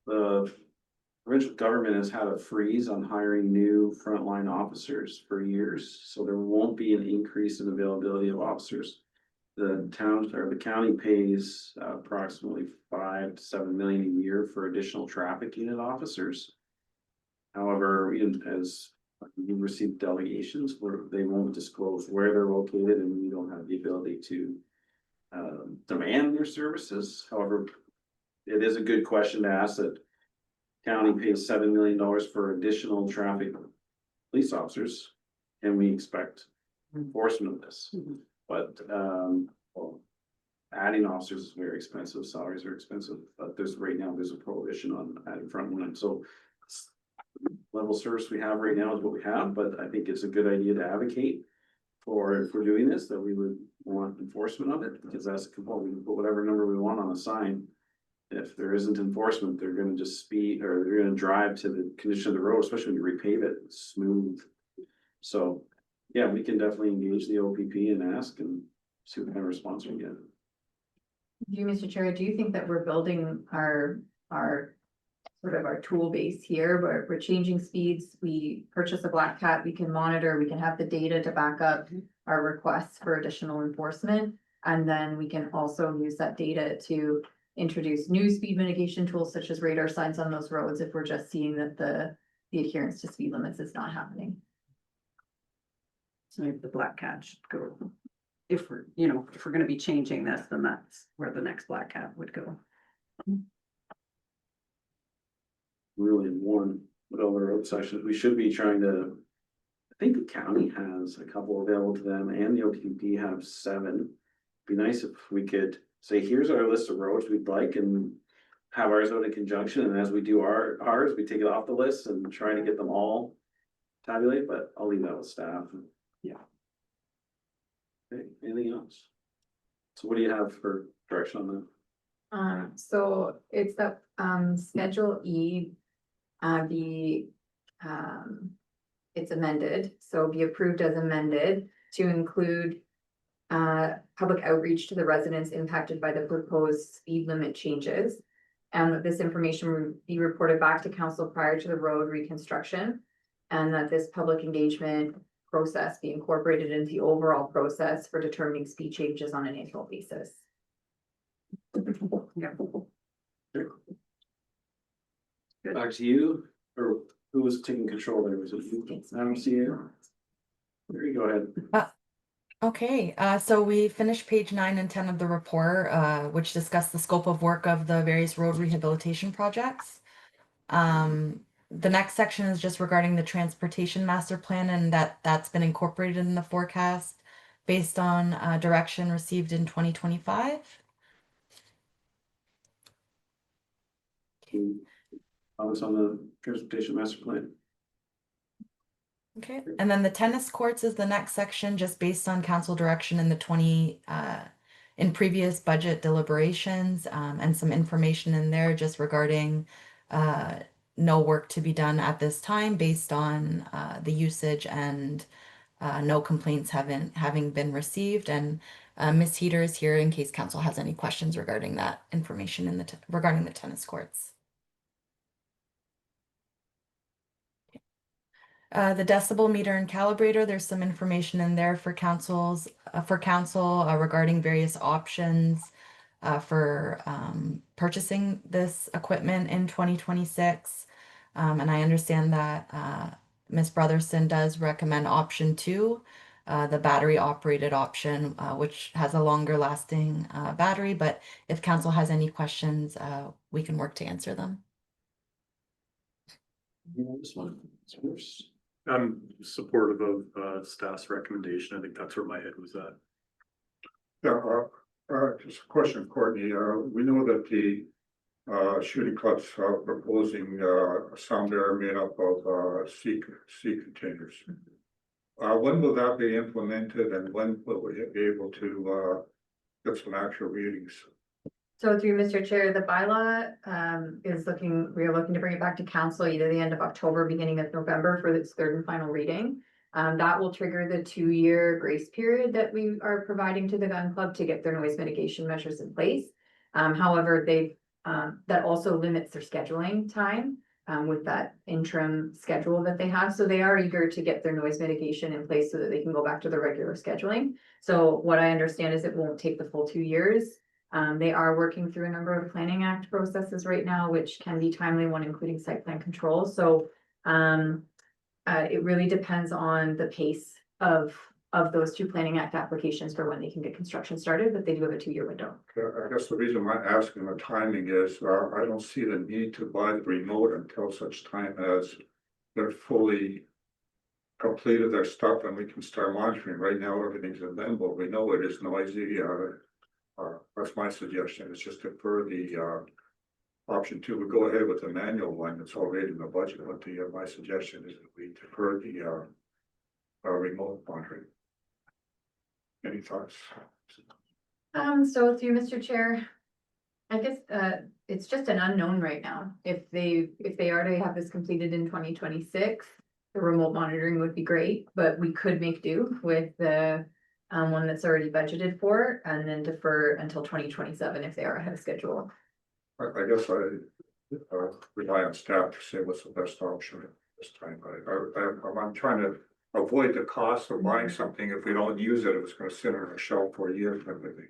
the provincial government has had a freeze on hiring new frontline officers for years, so there won't be an increase in availability of officers. The town or the county pays approximately 5 to 7 million a year for additional traffic unit officers. However, as you receive delegations where they won't disclose where they're located and you don't have the ability to demand their services. However, it is a good question to ask that county pays $7 million for additional traffic police officers. Can we expect enforcement of this? But well, adding officers is very expensive, salaries are expensive, but right now there's a prohibition on adding frontline. So level service we have right now is what we have, but I think it's a good idea to advocate for, if we're doing this, that we would want enforcement of it, because that's, well, we can put whatever number we want on a sign. If there isn't enforcement, they're gonna just speed, or they're gonna drive to the condition of the road, especially when you repave it, it's smooth. So, yeah, we can definitely engage the OPP and ask and see what kind of response we get. Do you, Mr. Chair, do you think that we're building our sort of our tool base here, where we're changing speeds, we purchase a Black Cat, we can monitor, we can have the data to back up our requests for additional enforcement. And then we can also use that data to introduce new speed mitigation tools such as radar signs on those roads if we're just seeing that the adherence to speed limits is not happening. So maybe the Black Cat should go. If we're, if we're gonna be changing this, then that's where the next Black Cat would go. Really one, with all the road sections, we should be trying to. I think the county has a couple available to them and the OPP have 7. Be nice if we could say, here's our list of roads we'd like, and have ours out in conjunction, and as we do ours, we take it off the list and try to get them all tabulated, but I'll leave that with staff. Yeah. Okay, anything else? So what do you have for direction on that? So it's that, Schedule E, it's amended, so be approved as amended to include public outreach to the residents impacted by the proposed speed limit changes. And that this information will be reported back to council prior to the road reconstruction. And that this public engagement process be incorporated into the overall process for determining speed changes on an annual basis. Yeah. Back to you, or who was taking control there? Was it you? I don't see you. There you go ahead. Okay, so we finished page 9 and 10 of the report, which discuss the scope of work of the various road rehabilitation projects. The next section is just regarding the transportation master plan, and that's been incorporated in the forecast based on direction received in 2025. Comments on the transportation master plan? Okay, and then the tennis courts is the next section, just based on council direction in the in previous budget deliberations, and some information in there just regarding no work to be done at this time based on the usage and no complaints having been received. And Ms. Heater is here in case council has any questions regarding that information in regarding the tennis courts. The decibel meter and calibrator, there's some information in there for council regarding various options for purchasing this equipment in 2026. And I understand that Ms. Brotherson does recommend option 2, the battery operated option, which has a longer lasting battery. But if council has any questions, we can work to answer them. This one, it's worse. I'm supportive of staff's recommendation. I think that's where my head was at. Yeah, just a question, Courtney, we know that the shooting clubs are proposing a sound air made up of sea containers. When will that be implemented, and when will we be able to get some actual readings? So through Mr. Chair, the bylaw we are looking to bring it back to council either the end of October, beginning of November for its third and final reading. That will trigger the 2-year grace period that we are providing to the gun club to get their noise mitigation measures in place. However, that also limits their scheduling time with that interim schedule that they have. So they are eager to get their noise mitigation in place so that they can go back to the regular scheduling. So what I understand is it won't take the full 2 years. They are working through a number of Planning Act processes right now, which can be timely, one including site plan control. So it really depends on the pace of those 2 Planning Act applications for when they can get construction started, but they do have a 2-year window. I guess the reason I'm asking the timing is, I don't see the need to buy the remote until such time as they're fully completed their stuff and we can start monitoring. Right now, everything's in limbo. We know it is noisy. That's my suggestion, is just defer the option 2. We go ahead with the manual one that's already in the budget, but my suggestion is that we defer the remote monitoring. Any thoughts? So through Mr. Chair, I guess it's just an unknown right now. If they already have this completed in 2026, the remote monitoring would be great, but we could make do with the one that's already budgeted for, and then defer until 2027 if they are ahead of schedule. I guess I rely on staff to say what's the best option at this time. I'm trying to avoid the cost of buying something. If we don't use it, it's gonna sit on a shelf for a year type of thing.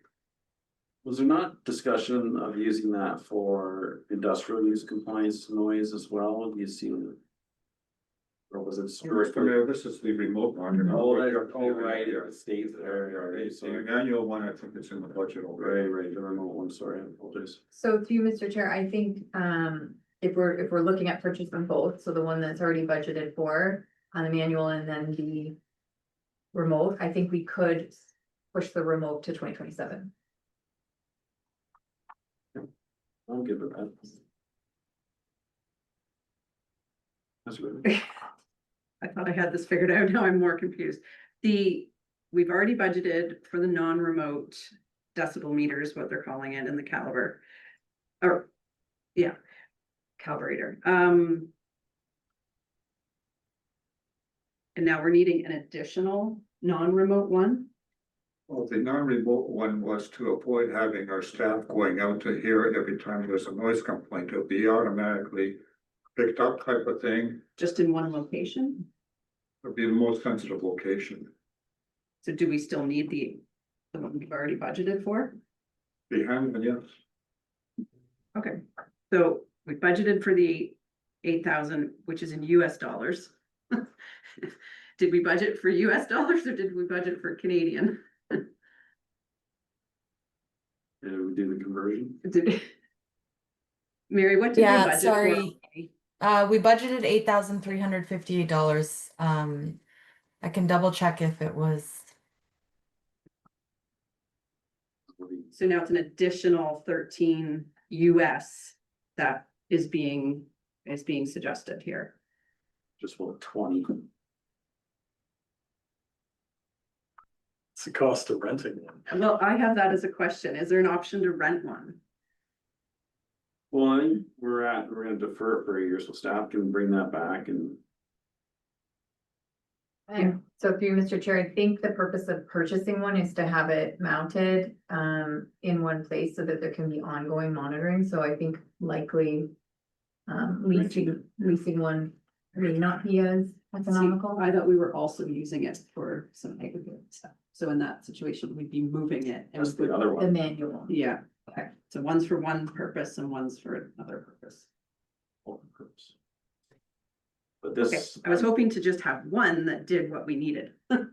Was there not discussion of using that for industrial use compliance noise as well? Do you see? Or was it strictly? This is the remote monitoring. Right, it stays there. Okay, so the annual one, I think it's in the budget already. Right, the remote one, sorry, I apologize. So through Mr. Chair, I think if we're looking at purchasing both, so the one that's already budgeted for on the manual and then the remote, I think we could push the remote to 2027. I'm good with that. That's good. I thought I had this figured out. Now I'm more confused. We've already budgeted for the non-remote decibel meters, what they're calling it in the caliber. Or, yeah, calibrator. And now we're needing an additional non-remote one. Well, the non-remote one was to avoid having our staff going out to hear it every time there's a noise complaint. It'll be automatically picked up type of thing. Just in one location. It'll be the most sensitive location. So do we still need the one we've already budgeted for? Behind, but yes. Okay, so we budgeted for the 8,000, which is in US dollars. Did we budget for US dollars or did we budget for Canadian? And we do the conversion. Mary, what did we Yeah, budget sorry. for? We budgeted $8,358. I can double check if it was. So now it's an additional 13 US that is being suggested here. Just for 20. It's the cost of renting one. Well, I have that as a question. Is there an option to rent one? Well, I think we're gonna defer it for a year, so staff can bring that back and And so through Mr. Chair, I think the purpose of purchasing one is to have it mounted in one place so that there can be ongoing monitoring. So I think likely leasing one may not be as economical. I thought we were also using it for some aggregate stuff. So in that situation, we'd be moving it. and that's the other The one. manual. Yeah, okay. So one's for one purpose and one's for another purpose. But Okay, this, I was hoping to just have one that did what we needed. and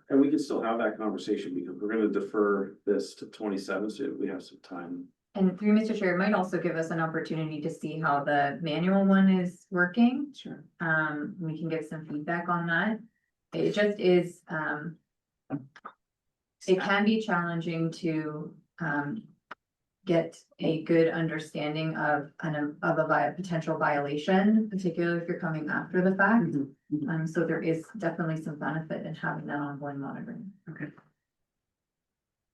we can still have that conversation because we're gonna defer this to 27, so we have some time. And through Mr. Chair, it might also give us an opportunity to see how the manual one is working. Sure. We can get some feedback on that. It just is, it can be challenging to, get a good understanding of a potential violation, particularly if you're coming after the fact. So there is definitely some benefit in having that ongoing monitoring. Okay.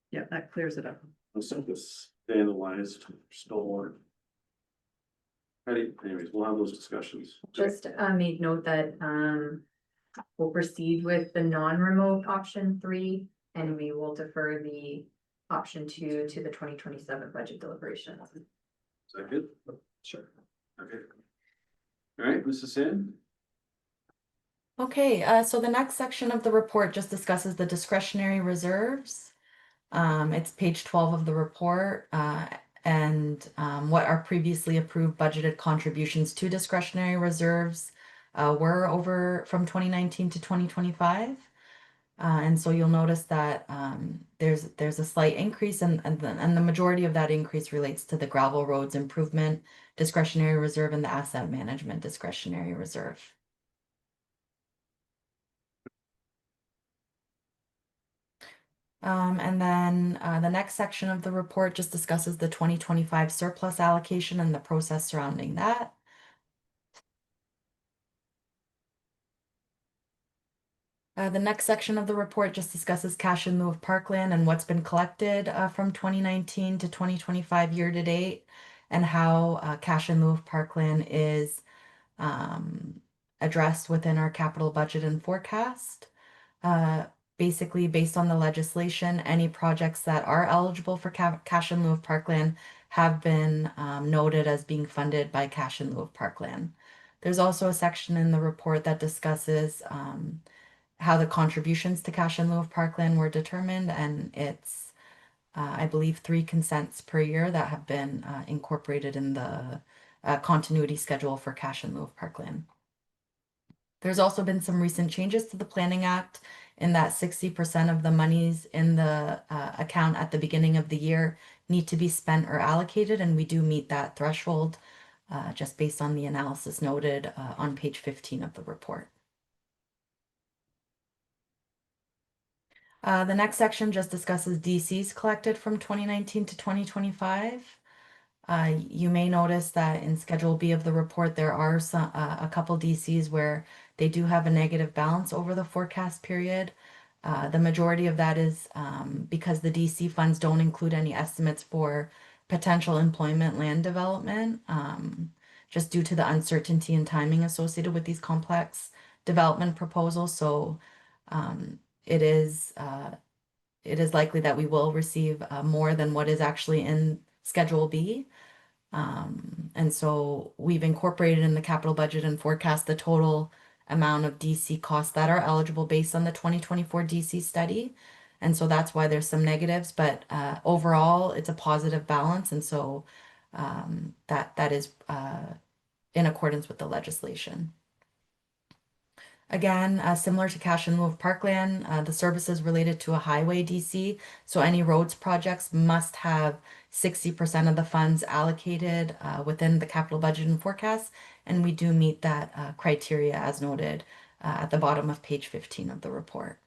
Yeah, that clears it up. Let's set this vandalized stormwater. Ready, anyways, we'll have those discussions. Just made note that we'll proceed with the non-remote option 3, and we will defer the option 2 to the 2027 budget deliberations. Is that good? Sure. Okay. All right, Mrs. Sand? Okay, so the next section of the report just discusses the discretionary reserves. It's page 12 of the report, and what our previously approved budgeted contributions to discretionary reserves were over from 2019 to 2025. And so you'll notice that there's a slight increase, and the majority of that increase relates to the gravel roads improvement discretionary reserve and the asset management discretionary reserve. And then the next section of the report just discusses the 2025 surplus allocation and the process surrounding that. The next section of the report just discusses cash in lieu of parkland and what's been collected from 2019 to 2025 year to date, and how cash in lieu of parkland is addressed within our capital budget and forecast. Basically, based on the legislation, any projects that are eligible for cash in lieu of parkland have been noted as being funded by cash in lieu of parkland. There's also a section in the report that discusses how the contributions to cash in lieu of parkland were determined, and it's I believe 3 consents per year that have been incorporated in the continuity schedule for cash in lieu of parkland. There's also been some recent changes to the Planning Act in that 60% of the monies in the account at the beginning of the year need to be spent or allocated, and we do meet that threshold just based on the analysis noted on page 15 of the report. The next section just discusses DCs collected from 2019 to 2025. You may notice that in Schedule B of the report, there are some, a couple DCs where they do have a negative balance over the forecast period. The majority of that is because the DC funds don't include any estimates for potential employment land development, just due to the uncertainty and timing associated with these complex development proposals. So it is likely that we will receive more than what is actually in Schedule B. And so we've incorporated in the capital budget and forecast the total amount of DC costs that are eligible based on the 2024 DC study. And so that's why there's some negatives, but overall it's a positive balance. And so that is in accordance with the legislation. Again, similar to cash in lieu of parkland, the services related to a highway DC. So any roads projects must have 60% of the funds allocated within the capital budget and forecast. And we do meet that criteria as noted at the bottom of page 15 of the report.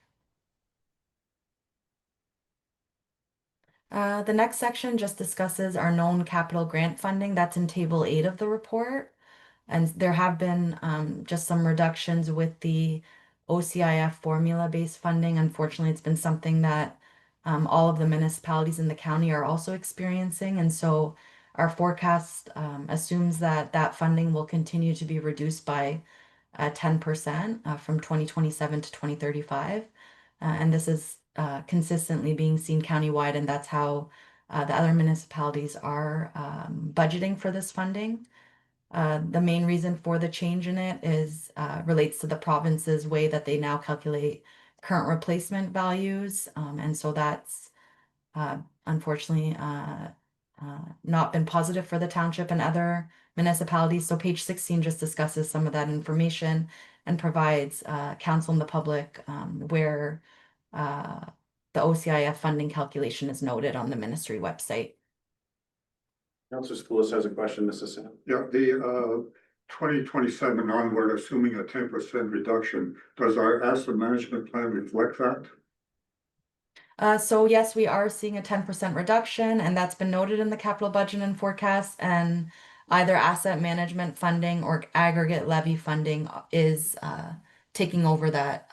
The next section just discusses our known capital grant funding. That's in table 8 of the report. And there have been just some reductions with the OCIF formula-based funding. Unfortunately, it's been something that all of the municipalities in the county are also experiencing. And so our forecast assumes that that funding will continue to be reduced by 10% from 2027 to 2035. And this is consistently being seen countywide, and that's how the other municipalities are budgeting for this funding. The main reason for the change in it is relates to the province's way that they now calculate current replacement values. And so that's unfortunately not been positive for the township and other municipalities. So page 16 just discusses some of that information and provides council and the public where the OCIF funding calculation is noted on the ministry website. Councilor Spoulos has a question, Mrs. Sam. Yeah, the 2027 onward, assuming a 10% reduction, does our asset management plan reflect that? So yes, we are seeing a 10% reduction, and that's been noted in the capital budget and forecast, and either asset management funding or aggregate levy funding is taking over that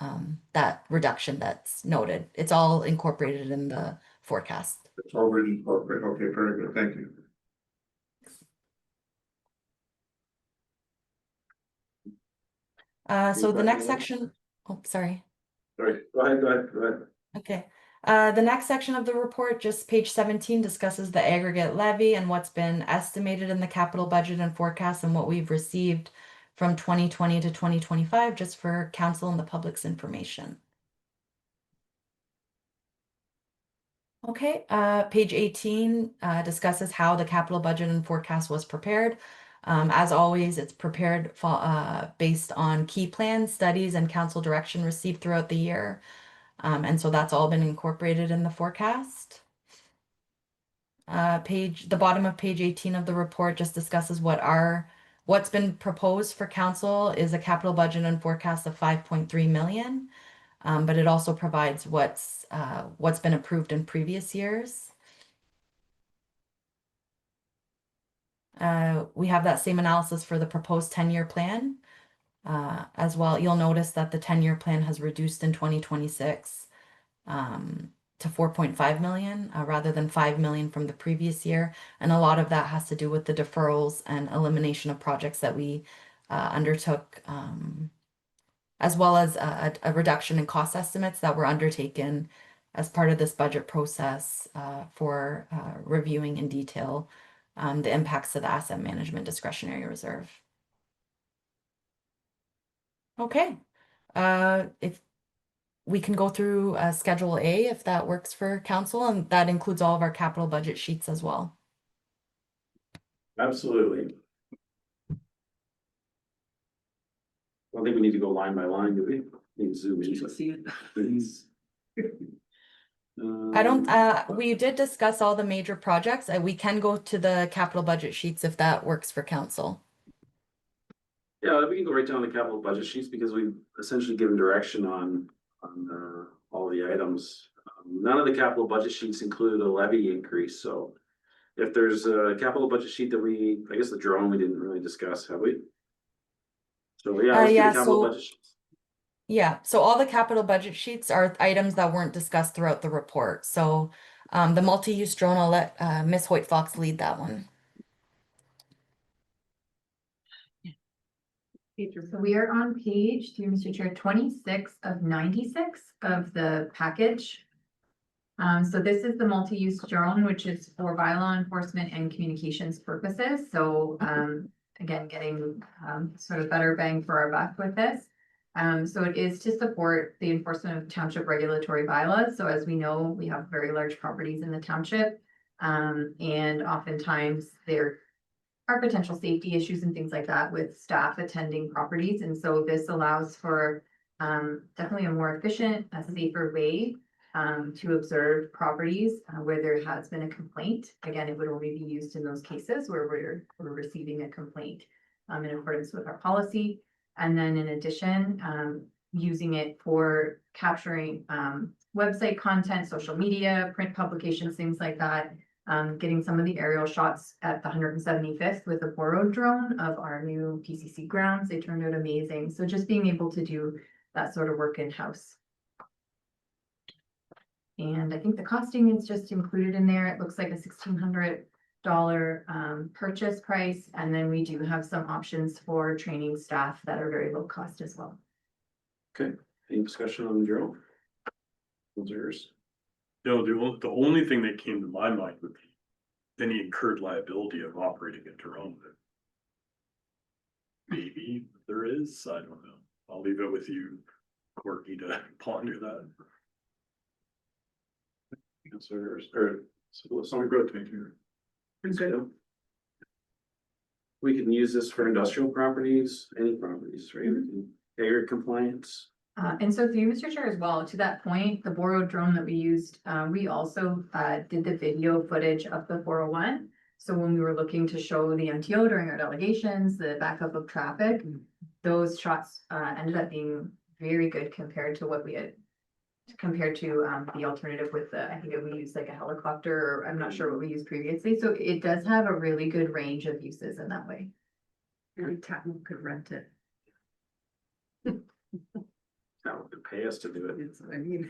that reduction that's noted. It's all incorporated in the forecast. It's already incorporated. Okay, very good. Thank you. So the next section, oh, sorry. Sorry, go ahead. Okay. The next section of the report, just page 17, discusses the aggregate levy and what's been estimated in the capital budget and forecast and what we've received from 2020 to 2025, just for council and the public's information. Okay, page 18 discusses how the capital budget and forecast was prepared. As always, it's prepared based on key plans, studies, and council direction received throughout the year. And so that's all been incorporated in the forecast. The bottom of page 18 of the report just discusses what's been proposed for council is a capital budget and forecast of 5.3 million. But it also provides what's been approved in previous years. We have that same analysis for the proposed 10-year plan as well. You'll notice that the 10-year plan has reduced in 2026 to 4.5 million rather than 5 million from the previous year. And a lot of that has to do with the deferrals and elimination of projects that we undertook, as well as a reduction in cost estimates that were undertaken as part of this budget process for reviewing in detail the impacts to the asset management discretionary reserve. Okay, if we can go through Schedule A if that works for council, and that includes all of our capital budget sheets as well. Absolutely. I don't think we need to go line by line, do we? Need to zoom into it. I don't, we did discuss all the major projects. We can go to the capital budget sheets if that works for council. Yeah, we can go right down the capital budget sheets because we've essentially given direction on all the items. None of the capital budget sheets included a levy increase, so if there's a capital budget sheet that I guess the drone we didn't really discuss, have we? So yeah, let's do the Yeah, capital so budget sheets. yeah, so all the capital budget sheets are items that weren't discussed throughout the report. So the multi-use drone, I'll let Ms. Hoyt Fox lead that one. So we are on page, through Mr. Chair, 26 of 96 of the package. So this is the multi-use drone, which is for bylaw enforcement and communications purposes. So, again, getting, sort of better bang for our buck with this. So it is to support the enforcement of township regulatory bylaws. So as we know, we have very large properties in the township. And oftentimes there are potential safety issues and things like that with staff attending properties. And so this allows for, definitely a more efficient, a safer way to observe properties where there has been a complaint. Again, it would only be used in those cases where we're receiving a complaint in accordance with our policy. And then in addition, using it for capturing website content, social media, print publications, things like that. Getting some of the aerial shots at the 175th with a borrowed drone of our new PCC grounds. They turned out amazing. So just being able to do that sort of work in-house. And I think the costing is just included in there. It looks like a $1,600 purchase price. And then we do have some options for training staff that are very low cost as well. Okay, any discussion on the drone? Those are yours. No, the only thing that came to my mind would be any incurred liability of operating a drone. Maybe there is, I don't know. I'll leave it with you, Courtney, to ponder that. Answers, or, so good, thank you. Good. We can use this for industrial properties, any properties, right? We can- Air compliance. And so through Mr. Chair as well, to that point, the borrowed drone that we used, we also did the video footage of the 401. So when we were looking to show the MTO during our delegations, the backup of traffic, those shots ended up being very good compared to what we had, compared to the alternative with the, I think we used like a helicopter, or I'm not sure what we used previously. So it does have a really good range of uses in that way. Every town could rent it. That would pay us to do it. It's, I mean.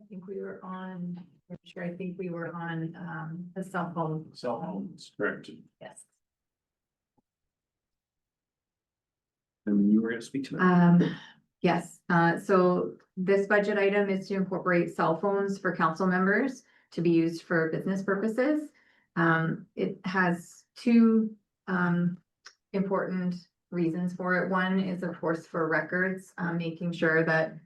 I think we were on, I'm sure, I think we were on, the cell phone. Cell phones, correct. Yes. And you were gonna speak to that? Yes, so this budget item is to incorporate cell phones for council members to be used for business purposes. It has two, important reasons for it. One is, of course, for records, making sure that,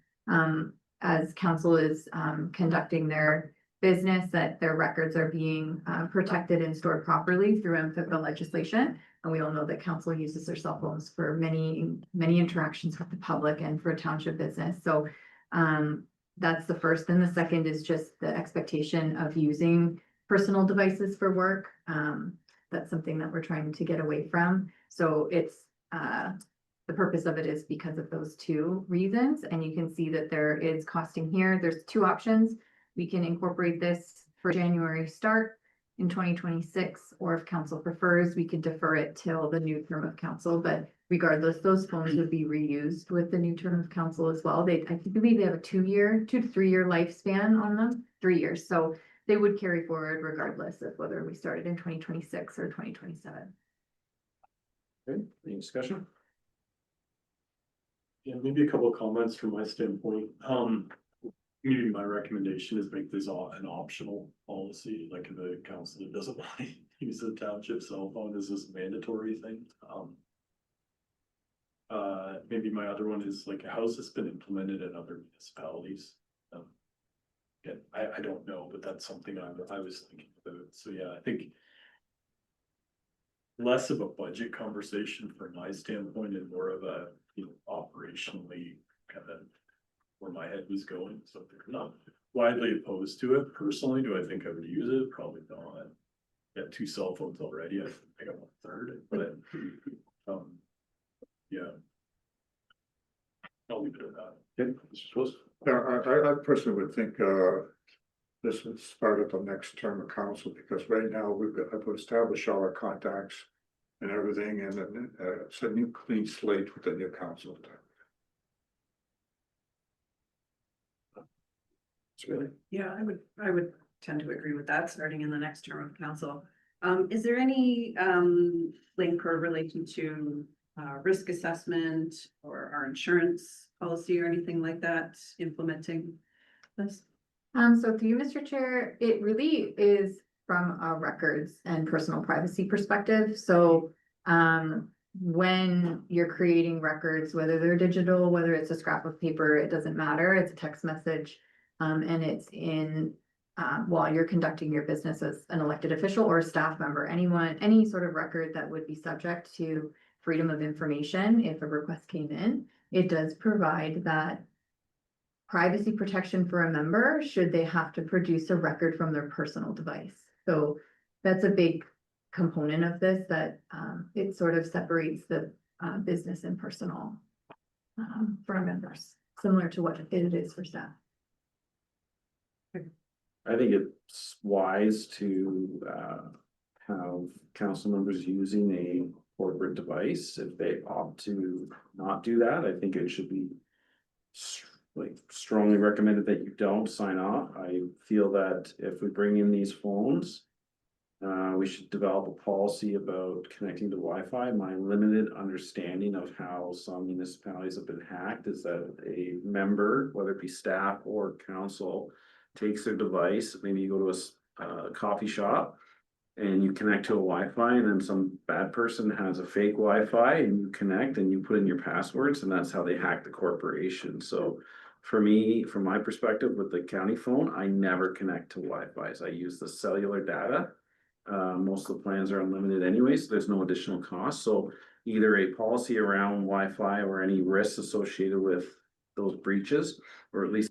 as council is, conducting their business, that their records are being, protected and stored properly through MFIPA legislation. And we all know that council uses their cell phones for many, many interactions with the public and for township business. So that's the first. And the second is just the expectation of using personal devices for work. That's something that we're trying to get away from. So it's the purpose of it is because of those two reasons. And you can see that there is costing here. There's two options. We can incorporate this for January start in 2026, or if council prefers, we could defer it till the new term of council. But regardless, those phones would be reused with the new term of council as well. I believe they have a 2 to 3 year lifespan on them, 3 years. So they would carry forward regardless of whether we started in 2026 or 2027. Okay, any discussion? Yeah, maybe a couple of comments from my standpoint. Maybe my recommendation is make this an optional policy, like if the council that doesn't want to use the township cell phone is this mandatory thing. Maybe my other one is like, how's this been implemented in other municipalities? Yeah, I don't know, but that's something I was thinking about. So yeah, I think less of a budget conversation from my standpoint and more of a, operationally kind of where my head was going. So they're not widely opposed to it. Personally, do I think I would use it? Probably not. I got 2 cell phones already. I think I got 1/3, but yeah. I'll leave it at that. Okay, Mr. Schultz? Yeah, I personally would think, this would start at the next term of council, because right now I've established all our contacts and everything, and then, it's a new clean slate with the new council. Yeah, I would tend to agree with that, starting in the next term of council. Is there any link or relation to risk assessment or our insurance policy or anything like that implementing this? So through you, Mr. Chair, it really is from a records and personal privacy perspective. So when you're creating records, whether they're digital, whether it's a scrap of paper, it doesn't matter. It's a text message. And it's in while you're conducting your business as an elected official or a staff member, any sort of record that would be subject to freedom of information if a request came in, it does provide that privacy protection for a member should they have to produce a record from their personal device. So that's a big component of this, that it sort of separates the business and personal for our members, similar to what it is for staff. I think it's wise to have council members using a corporate device. If they opt to not do that, I think it should be strongly recommended that you don't sign off. I feel that if we bring in these phones, we should develop a policy about connecting to Wi-Fi. My limited understanding of how some municipalities have been hacked is that a member, whether it be staff or council, takes their device, maybe you go to a coffee shop and you connect to a Wi-Fi, and then some bad person has a fake Wi-Fi and you connect and you put in your passwords, and that's how they hack the corporation. So for me, from my perspective with the county phone, I never connect to Wi-Fi's. I use the cellular data. Most of the plans are unlimited anyway, so there's no additional cost. So either a policy around Wi-Fi or any risks associated with those breaches, or at least